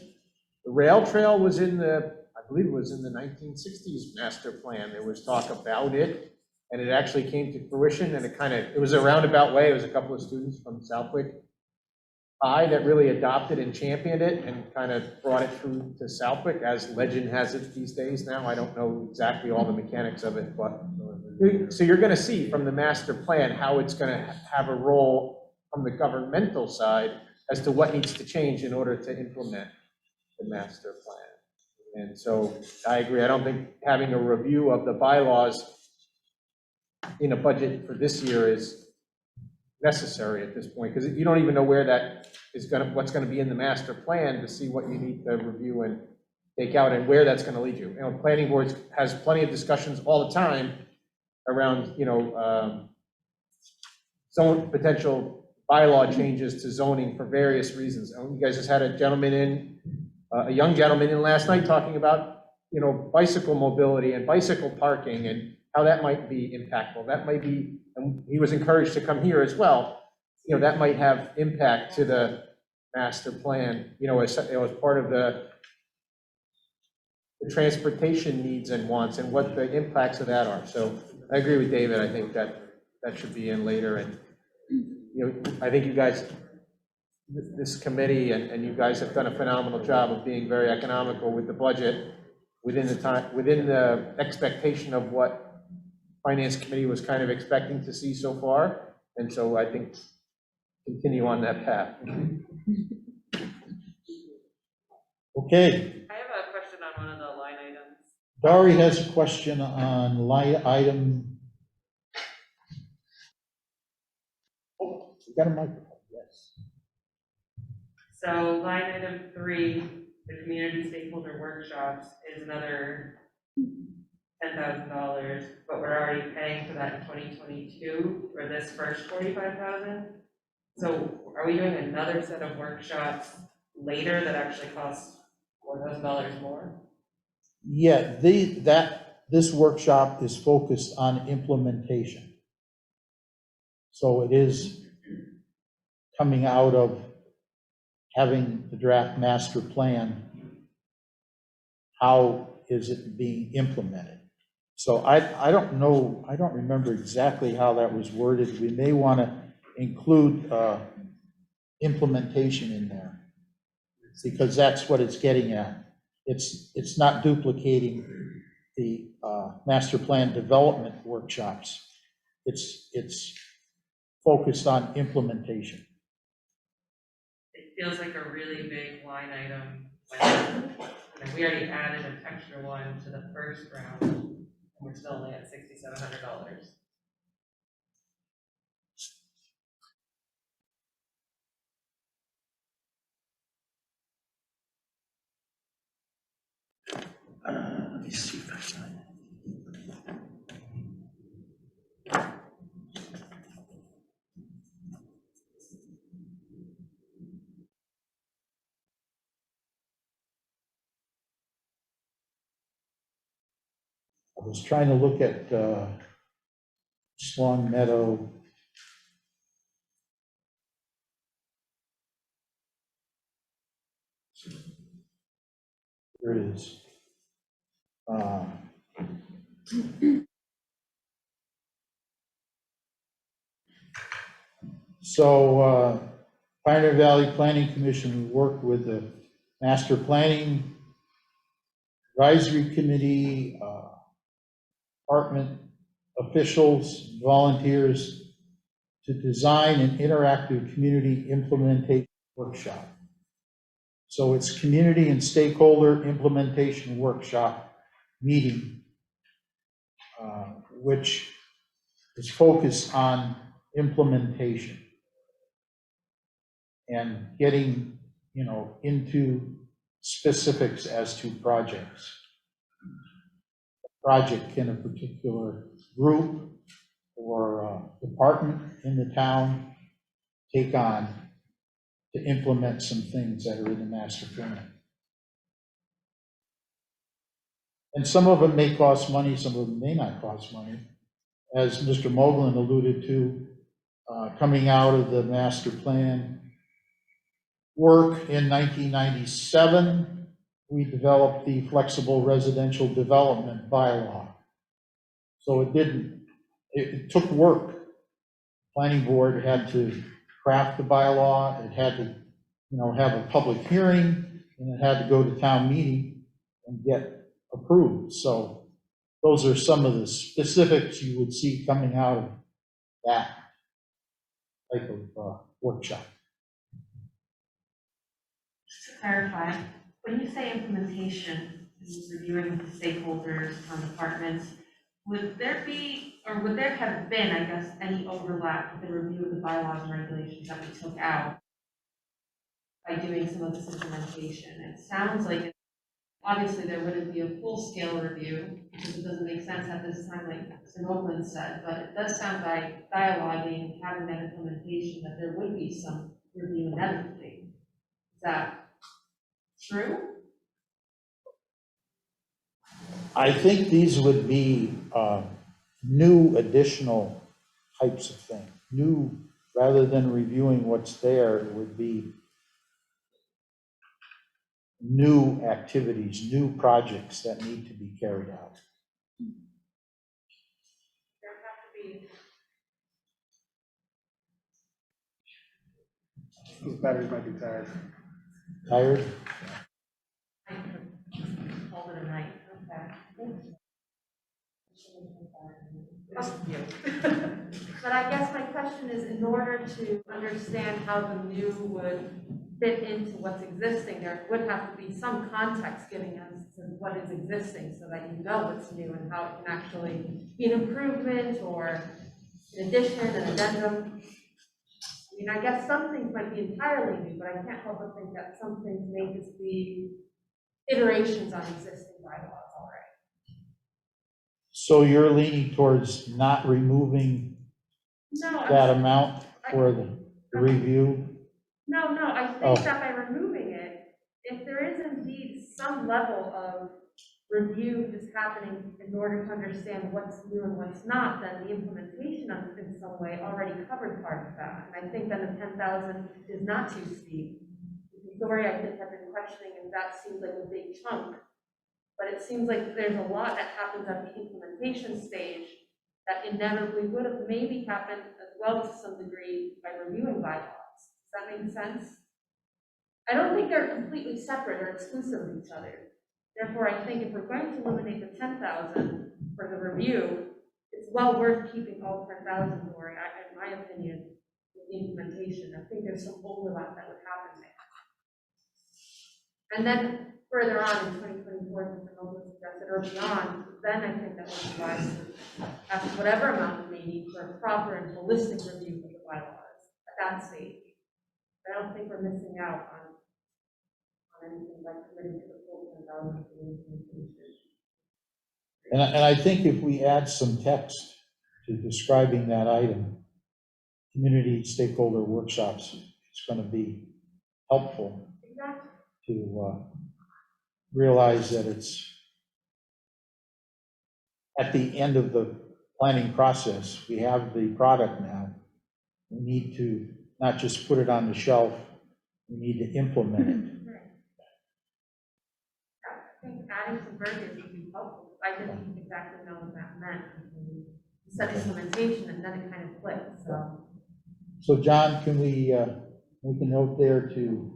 The rail trail was in the, I believe it was in the 1960s master plan. There was talk about it, and it actually came to fruition, and it was a roundabout way. It was a couple of students from Southwick High that really adopted and championed it and kind of brought it through to Southwick, as legend has it these days now. I don't know exactly all the mechanics of it, but so you're going to see from the master plan how it's going to have a role from the governmental side as to what needs to change in order to implement the master plan. And so I agree. I don't think having a review of the bylaws in a budget for this year is necessary at this point, because you don't even know where that is what's going to be in the master plan to see what you need to review and take out and where that's going to lead you. You know, planning boards has plenty of discussions all the time around, some potential bylaw changes to zoning for various reasons. You guys just had a young gentleman in last night talking about, bicycle mobility and bicycle parking and how that might be impactful. That might be, and he was encouraged to come here as well. That might have impact to the master plan, as part of the transportation needs and wants and what the impacts of that are. So I agree with David. I think that should be in later. And, I think you guys, this committee and you guys have done a phenomenal job of being very economical with the budget within the expectation of what Finance Committee was kind of expecting to see so far. And so I think continue on that path. Okay. I have a question on one of the line items. Dari has a question on line item. Oh, we got a microphone, yes. So line item 3, the community stakeholder workshops is another $10,000, but we're already paying for that in 2022 for this first $45,000. So are we doing another set of workshops later that actually costs $4,000 more? Yeah, this workshop is focused on implementation. So it is coming out of having the draft master plan. How is it being implemented? So I don't know, I don't remember exactly how that was worded. We may want to include implementation in there, because that's what it's getting at. It's not duplicating the master plan development workshops. It's focused on implementation. It feels like a really big line item. When we already added an extra one to the first round, and we're still only at $6,700. Let me see if I find it. I was trying to look at Swan Meadow. There it is. So Pioneer Valley Planning Commission worked with the Master Planning Advisory Committee, department officials, volunteers to design an interactive community implementation workshop. So it's community and stakeholder implementation workshop meeting. which is focused on implementation and getting, into specifics as to projects. Project can a particular group or department in the town take on to implement some things that are in the master plan. And some of it may cost money, some of it may not cost money. As Mr. Moglen alluded to, coming out of the master plan work in 1997, we developed the flexible residential development bylaw. So it took work. Planning board had to craft the bylaw, it had to, have a public hearing, and it had to go to town meeting and get approved. So those are some of the specifics you would see coming out of that type of workshop. Just to clarify, when you say implementation, reviewing with the stakeholders, town departments, would there be, or would there have been, I guess, any overlap with the review of the bylaws and regulations that we took out by doing some of this implementation? It sounds like, obviously, there wouldn't be a full-scale review, because it doesn't make sense at this time, like Mr. Oakland said, but it does sound like dialoguing, having that implementation, that there would be some review inevitably. Is that true? I think these would be new additional types of things. New, rather than reviewing what's there, it would be new activities, new projects that need to be carried out. There have to be. These batteries might be tired. Tired? Hold it a night, okay. But I guess my question is, in order to understand how the new would fit into what's existing, there would have to be some context giving us to what is existing so that you know what's new and how it can actually be an improvement or an addition, an addendum. I mean, I guess some things might be entirely new, but I can't help but think that some things may just be iterations on existing bylaws already. So you're leaning towards not removing No, that amount for the review? No, I Oh. think that by removing it, if there is indeed some level of review that's happening in order to understand what's new and what's not, then the implementation of it in some way already covered part of that. And I think that the 10,000 is not too steep. Lori, I think, have been questioning if that seems like a big chunk, but it seems like there's a lot that happens at the implementation stage that inevitably would have maybe happened as well to some degree by reviewing bylaws. Does that make sense? I don't think they're completely separate or exclusive of each other. Therefore, I think if we're going to eliminate the 10,000 for the review, it's well worth keeping all 10,000 for, in my opinion, with the implementation. I think there's some overlap that would happen there. And then further on in 2024, if the number suggested or beyond, then I think that would be wise to ask whatever amount we may need for a proper and holistic review of the bylaws at that stage. I don't think we're missing out on anything by committing to the full 10,000 for the implementation. And I think if we add some text to describing that item, community stakeholder workshops, it's going to be helpful Exactly. to realize that it's at the end of the planning process. We have the product now. We need to not just put it on the shelf, we need to implement it. Right. I think adding some verbiage would be helpful. I didn't exactly know what that meant. You said implementation and then it kind of clicked, so. So John, can we make a note there to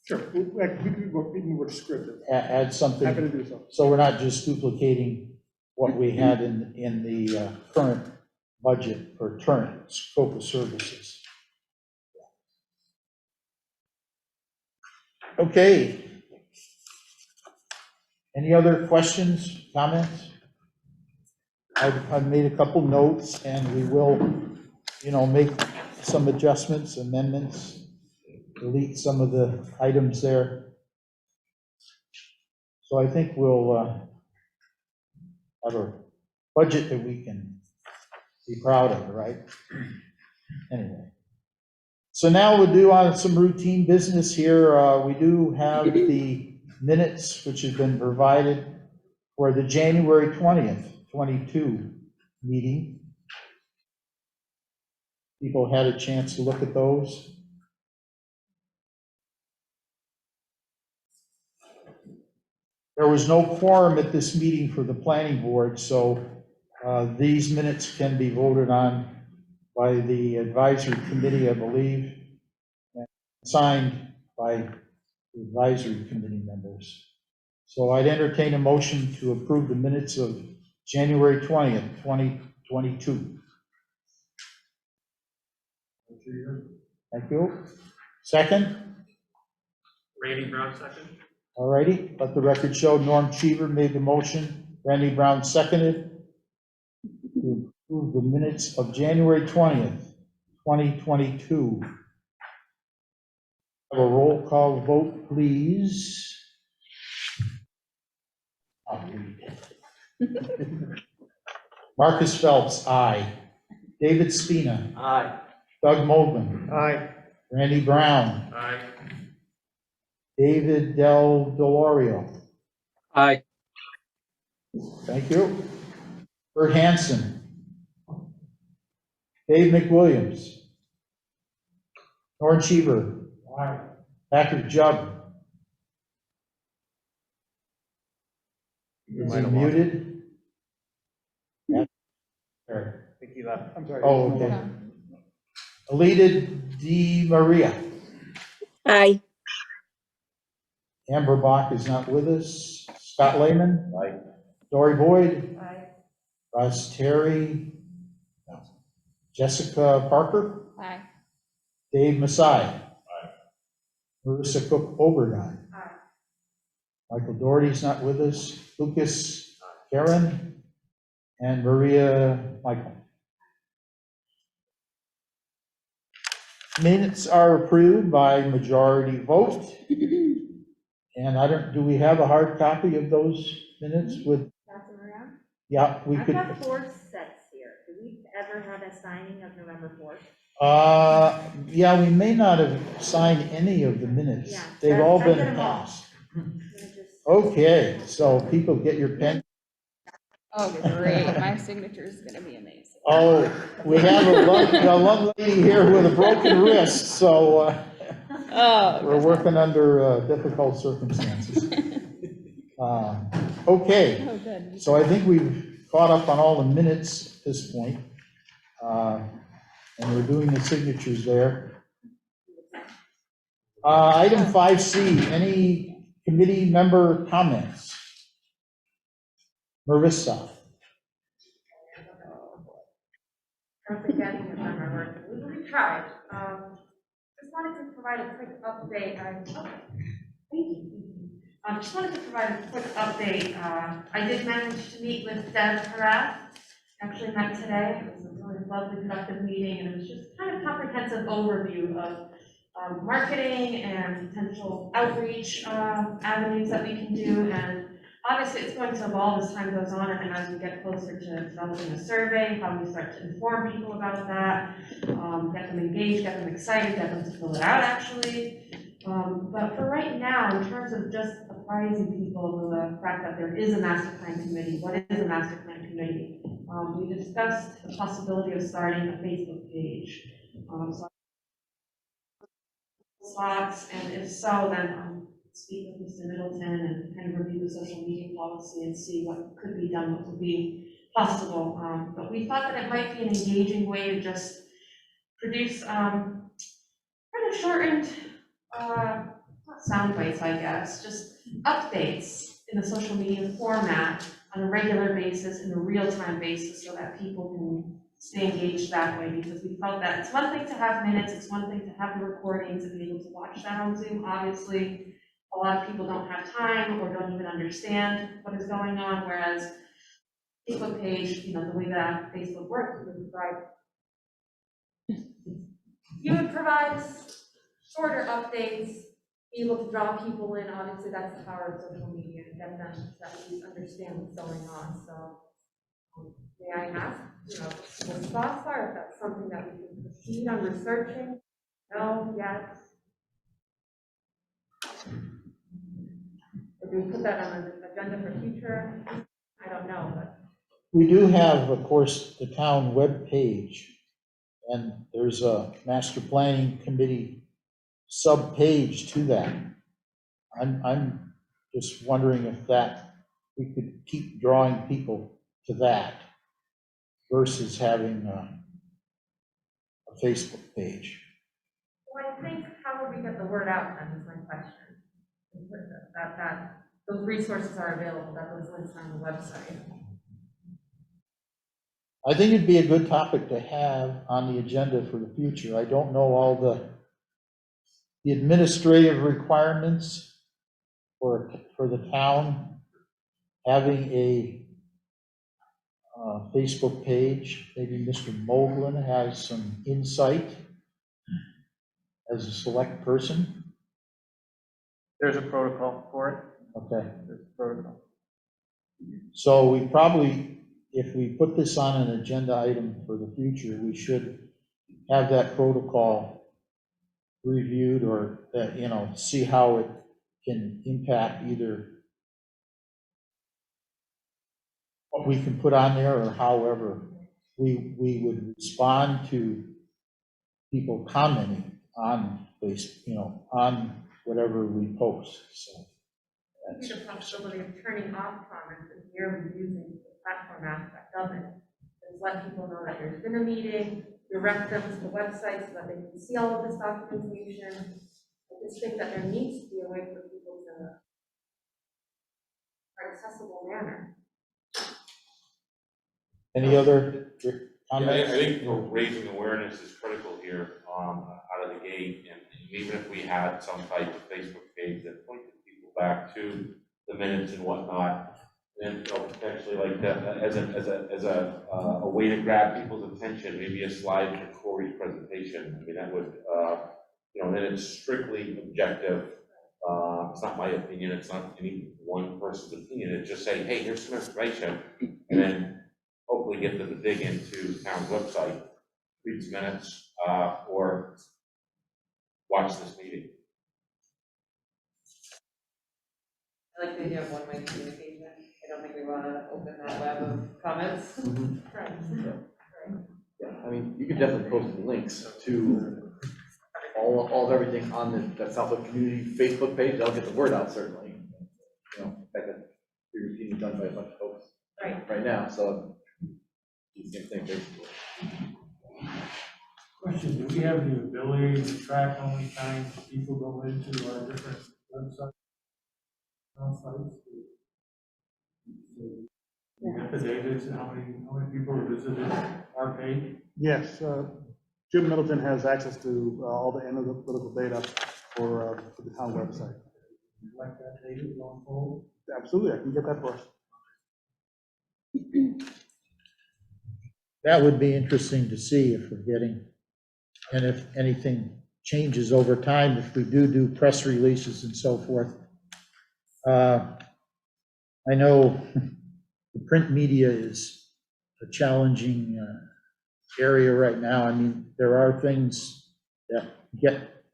Sure, we can more descriptive. add something? Happy to do so. So we're not just duplicating what we had in the current budget or current scope of services. Okay. Any other questions, comments? I've made a couple notes, and we will, make some adjustments, amendments, delete some of the items there. So I think we'll have a budget that we can be proud of, right? Anyway. So now we'll do on some routine business here. We do have the minutes which have been provided for the January 20th, 22 meeting. People had a chance to look at those. There was no quorum at this meeting for the planning board, so these minutes can be voted on by the advisory committee, I believe, and signed by the advisory committee members. So I'd entertain a motion to approve the minutes of January 20th, 2022. Thank you. Second? Randy Brown, second. All righty, let the record show Norm Cheever made the motion, Randy Brown seconded to approve the minutes of January 20th, 2022. Have a roll call vote, please. I'll read it. Marcus Phelps, aye. David Spina. Aye. Doug Mogul. Aye. Randy Brown. Aye. David Del Dolorio. Aye. Thank you. Bert Hanson. Dave McWilliams. Norm Cheever. Aye. Patrick Jubb. Is he muted? I think he left. I'm sorry. Oh, okay. Alita Di Maria. Aye. Amber Bach is not with us. Scott Lehman. Aye. Dory Boyd. Aye. Ross Terry. Jessica Parker. Aye. Dave Masai. Aye. Marissa Cook Oberdine. Aye. Michael Doherty's not with us. Lucas Karen and Maria Michael. Minutes are approved by majority vote. And do we have a hard copy of those minutes with? Pass them around. Yeah, we I've could. got 4 sets here. Do we ever have a signing of November 4th? Yeah, we may not have signed any of the minutes. Yeah, They've all I been get 'em all. passed. I'm gonna just- Okay, so people get your pen. Oh, great, my signature is gonna be amazing. Oh, we have a lovely lady here with a broken wrist, so Oh. we're working under difficult circumstances. Okay, Oh, good. so I think we've caught up on all the minutes at this point. And we're doing the signatures there. Item 5C, any committee member comments? Marissa. I'm forgetting if I'm ever, we tried. Just wanted to provide a quick update. Just wanted to provide a quick update. I did manage to meet with Deb Harath. Actually met today. It was a really lovely, productive meeting, and it was just kind of comprehensive overview of marketing and potential outreach avenues that we can do. And obviously, it's going to evolve as time goes on, and as we get closer to developing a survey, how we start to inform people about that, get them engaged, get them excited, get them to fill it out, actually. But for right now, in terms of just apprising people of the fact that there is a master plan committee, what is a master plan committee? We discussed the possibility of starting a Facebook page. Slots, and if so, then speak with Mr. Middleton and kind of review the social media policy and see what could be done, what would be possible. But we thought that it might be an engaging way to just produce kind of shortened, not sound bites, I guess, just updates in the social media format on a regular basis, in a real-time basis, so that people can stay engaged that way, because we felt that it's one thing to have minutes, it's one thing to have the recordings and be able to watch that on Zoom. Obviously, a lot of people don't have time or don't even understand what is going on, whereas Facebook page, you know, the way that Facebook works, you would provide shorter updates, be able to draw people in. Obviously, that's the power of social media, and get them to at least understand what's going on. So may I ask, you know, what thoughts are, if that's something that we can proceed on researching? No, yes? Or do we put that on the agenda for future? I don't know, but. We do have, of course, the town webpage, and there's a master planning committee sub-page to that. I'm just wondering if we could keep drawing people to that versus having a Facebook page. Well, I think, how would we get the word out then, is my question. That those resources are available, that those links are on the website. I think it'd be a good topic to have on the agenda for the future. I don't know all the administrative requirements for the town having a Facebook page. Maybe Mr. Moglen has some insight as a select person. There's a protocol for it. Okay. There's a protocol. So we probably, if we put this on an agenda item for the future, we should have that protocol reviewed, or that, you know, see how it can impact either what we can put on there or however we would respond to people commenting on Facebook, you know, on whatever we post. So Maybe the possibility of turning off comments and merely using the platform aspect of it. Just let people know that there's been a meeting, direct them to the website so that they can see all of this documentation. I just think that there needs to be a way for people to, an accessible manner. any other Yeah, comments? I think, you know, raising awareness is critical here, out of the gate, and even if we had some type of Facebook page that pointed people back to the minutes and whatnot, then, you know, potentially like that, as a way to grab people's attention, maybe a slide for Corey's presentation. I mean, that would, you know, then it's strictly objective. It's not my opinion, it's not any one person's opinion, it's just saying, hey, here's some information, and then hopefully get them to dig into the town's website, read some minutes, or watch this meeting. I like the idea of one-way communication. I don't think we want to open that web of comments. Right. Yeah, I mean, you can definitely post links to all of everything on that Southwood Community Facebook page. That'll get the word out, certainly. You know, in fact, that your routine is done by a bunch of folks right now, so it's the same thing, basically. Question, do we have the ability to track how many times people go into our different websites? We get the data to how many people visited our page? Yes, Jim Middleton has access to all the analytical data for the town website. Would you like that data going forward? Absolutely, I can get that for us. That would be interesting to see if we're getting, and if anything changes over time, if we do press releases and so forth. I know the print media is a challenging area right now. I mean, there are things that get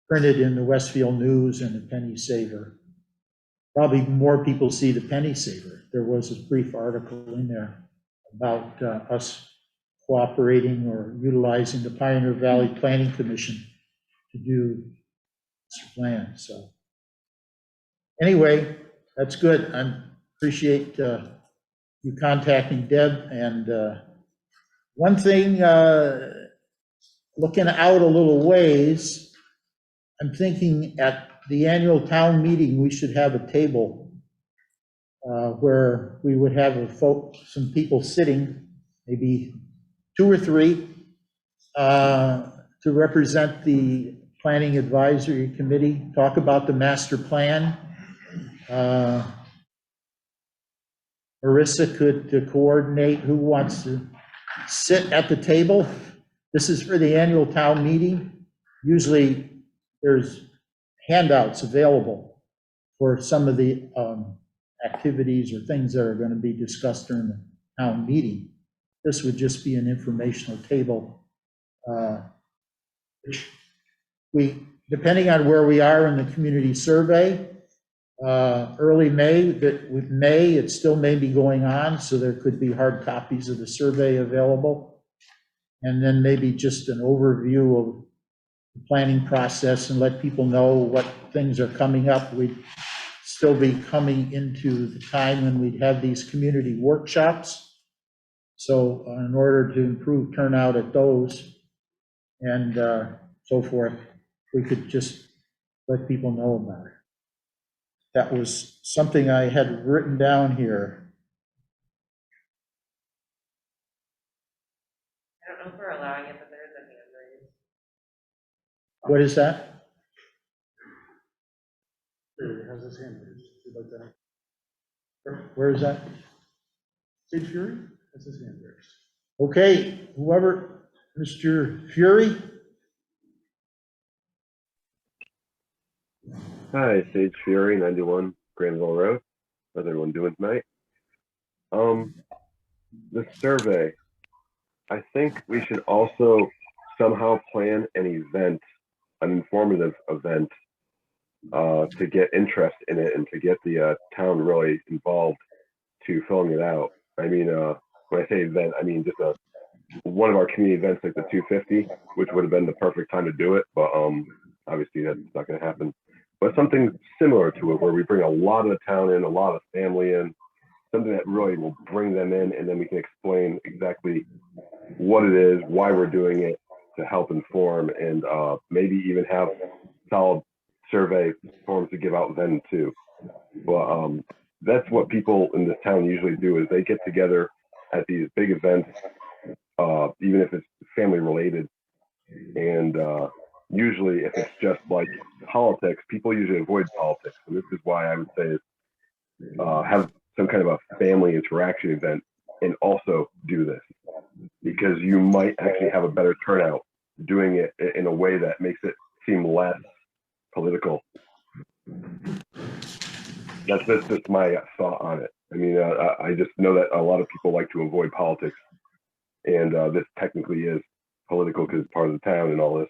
printed in the Westfield News and the Penny Saver. Probably more people see the Penny Saver. There was a brief article in there about us cooperating or utilizing the Pioneer Valley Planning Commission to do master plan. So anyway, that's good. I appreciate you contacting Deb. And one thing, looking out a little ways, I'm thinking at the annual town meeting, we should have a table where we would have some people sitting, maybe 2 or 3, to represent the Planning Advisory Committee, talk about the master plan. Marissa could coordinate who wants to sit at the table. This is for the annual town meeting. Usually there's handouts available for some of the activities or things that are going to be discussed during the town meeting. This would just be an informational table. Which we, depending on where we are in the community survey, early May, that with May, it still may be going on, so there could be hard copies of the survey available. And then maybe just an overview of the planning process and let people know what things are coming up. We'd still be coming into the time when we'd have these community workshops. So in order to improve turnout at those and so forth, we could just let people know about it. That was something I had written down here. I don't know if we're allowing it, but there is a hand raised. What is that? Fury has his hand raised. If you'd like that. Where is that? Sage Fury has his hand raised. Okay, whoever, Mr. Fury? Hi, Sage Fury, 91 Granville Road. How's everyone doing tonight? The survey. I think we should also somehow plan an event, an informative event, to get interest in it and to get the town really involved to filling it out. I mean, when I say event, I mean just one of our community events like the 250, which would have been the perfect time to do it, but obviously that's not going to happen. But something similar to it, where we bring a lot of the town in, a lot of family in, something that really will bring them in, and then we can explain exactly what it is, why we're doing it, to help inform, and maybe even have solid survey forms to give out then too. But that's what people in this town usually do, is they get together at these big events, even if it's family related, and usually if it's just like politics, people usually avoid politics. And this is why I would say have some kind of a family interaction event and also do this, because you might actually have a better turnout doing it in a way that makes it seem less political. That's just my thought on it. I mean, I just know that a lot of people like to avoid politics, and this technically is political because it's part of the town and all this.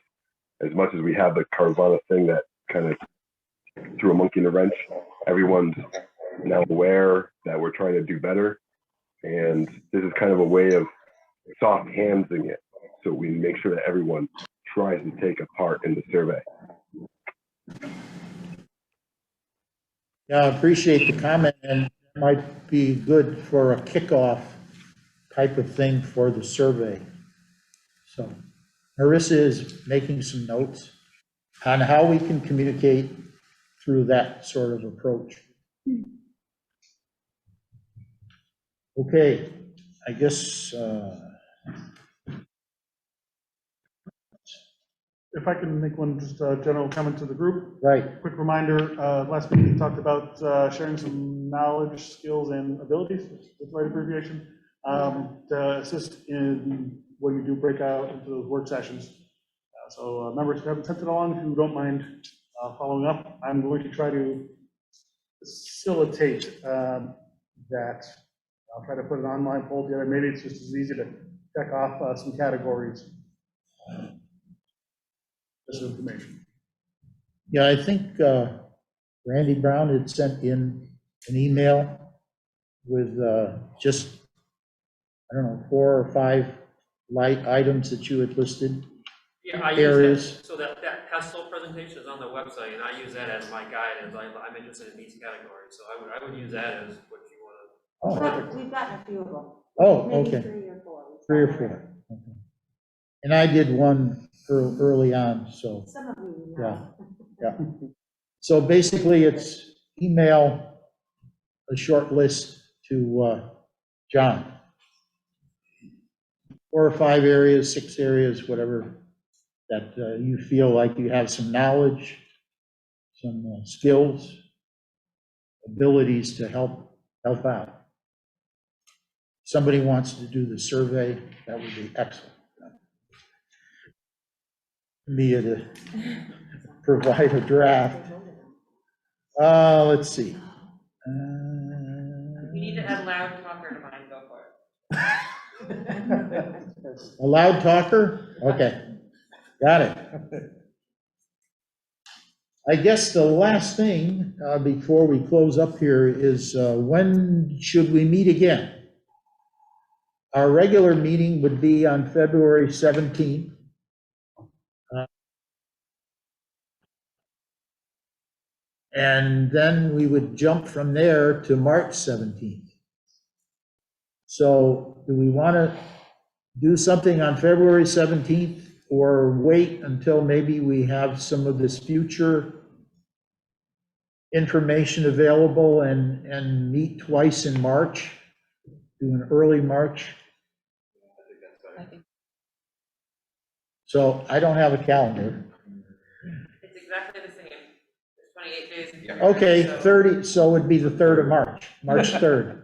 As much as we have the Carvana thing that kind of threw a monkey in the wrench, everyone's now aware that we're trying to do better, and this is kind of a way of soft handsing it, so we make sure that everyone tries to take a part in the survey. Yeah, I appreciate the comment, and it might be good for a kickoff type of thing for the survey. So Marissa is making some notes on how we can communicate through that sort of approach. Okay, I guess, If I can make one just general comment to the group. right, Quick reminder, last meeting we talked about sharing some knowledge, skills, and abilities, that's the right abbreviation, to assist in when we do break out into those work sessions. So members who haven't sent it along, who don't mind following up, I'm going to try to facilitate that. I'll try to put an online poll together. Maybe it's just as easy to check off some categories. This information. yeah, I think Randy Brown had sent in an email with just, I don't know, 4 or 5 light items that you had listed. Yeah, I Areas. use that, so that Pestle presentation is on the website, and I use that as my guidance. I'm interested in these categories, so I would use that as what you want to. Oh, We've gotten a few of them. oh, Maybe okay. 3 or 4. 3 or 4. Okay. And I did one early on, so, Some of you yeah, know. yeah. So basically, it's email a short list to John. 4 or 5 areas, 6 areas, whatever, that you feel like you have some knowledge, some skills, abilities to help out. somebody wants to do the survey, that would be excellent. Me to provide a draft. Let's see. You need to add loud talker to mine, go for it. A loud talker? Okay, got it. I guess the last thing before we close up here is when should we meet again? Our regular meeting would be on February 17th. And then we would jump from there to March 17th. So do we want to do something on February 17th or wait until maybe we have some of this future information available and meet twice in March, do an early March? I think So I don't have a calendar. It's exactly the same. There's 28 days. in February, Okay, so- 30, so it would be the 3rd of March, March 3rd.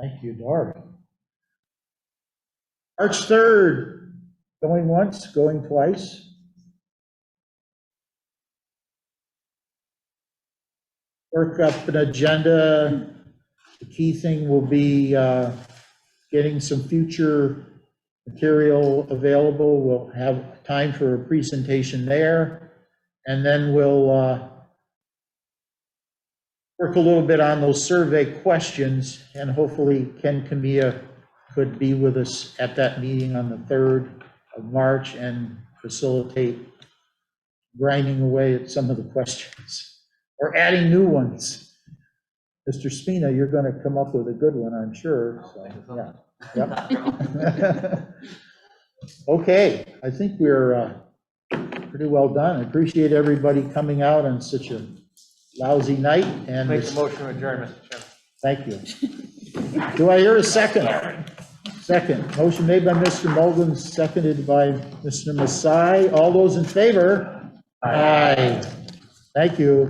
Thank you, Darby. March 3rd, going once, going twice. Work up an agenda. The key thing will be getting some future material available. We'll have time for a presentation there. And then we'll work a little bit on those survey questions, and hopefully Ken Camilla could be with us at that meeting on the 3rd of March and facilitate grinding away at some of the questions or adding new ones. Mr. Spina, you're going to come up with a good one, I'm sure. So, yeah. Yep. Okay, I think we're pretty well done. I appreciate everybody coming out on such a lousy night. And Make a motion to adjourn, Mr. Chairman. thank you. Do I hear a second? Second. Motion made by Mr. Mulligan, seconded by Mr. Masai. All those in favor? Aye. Thank you.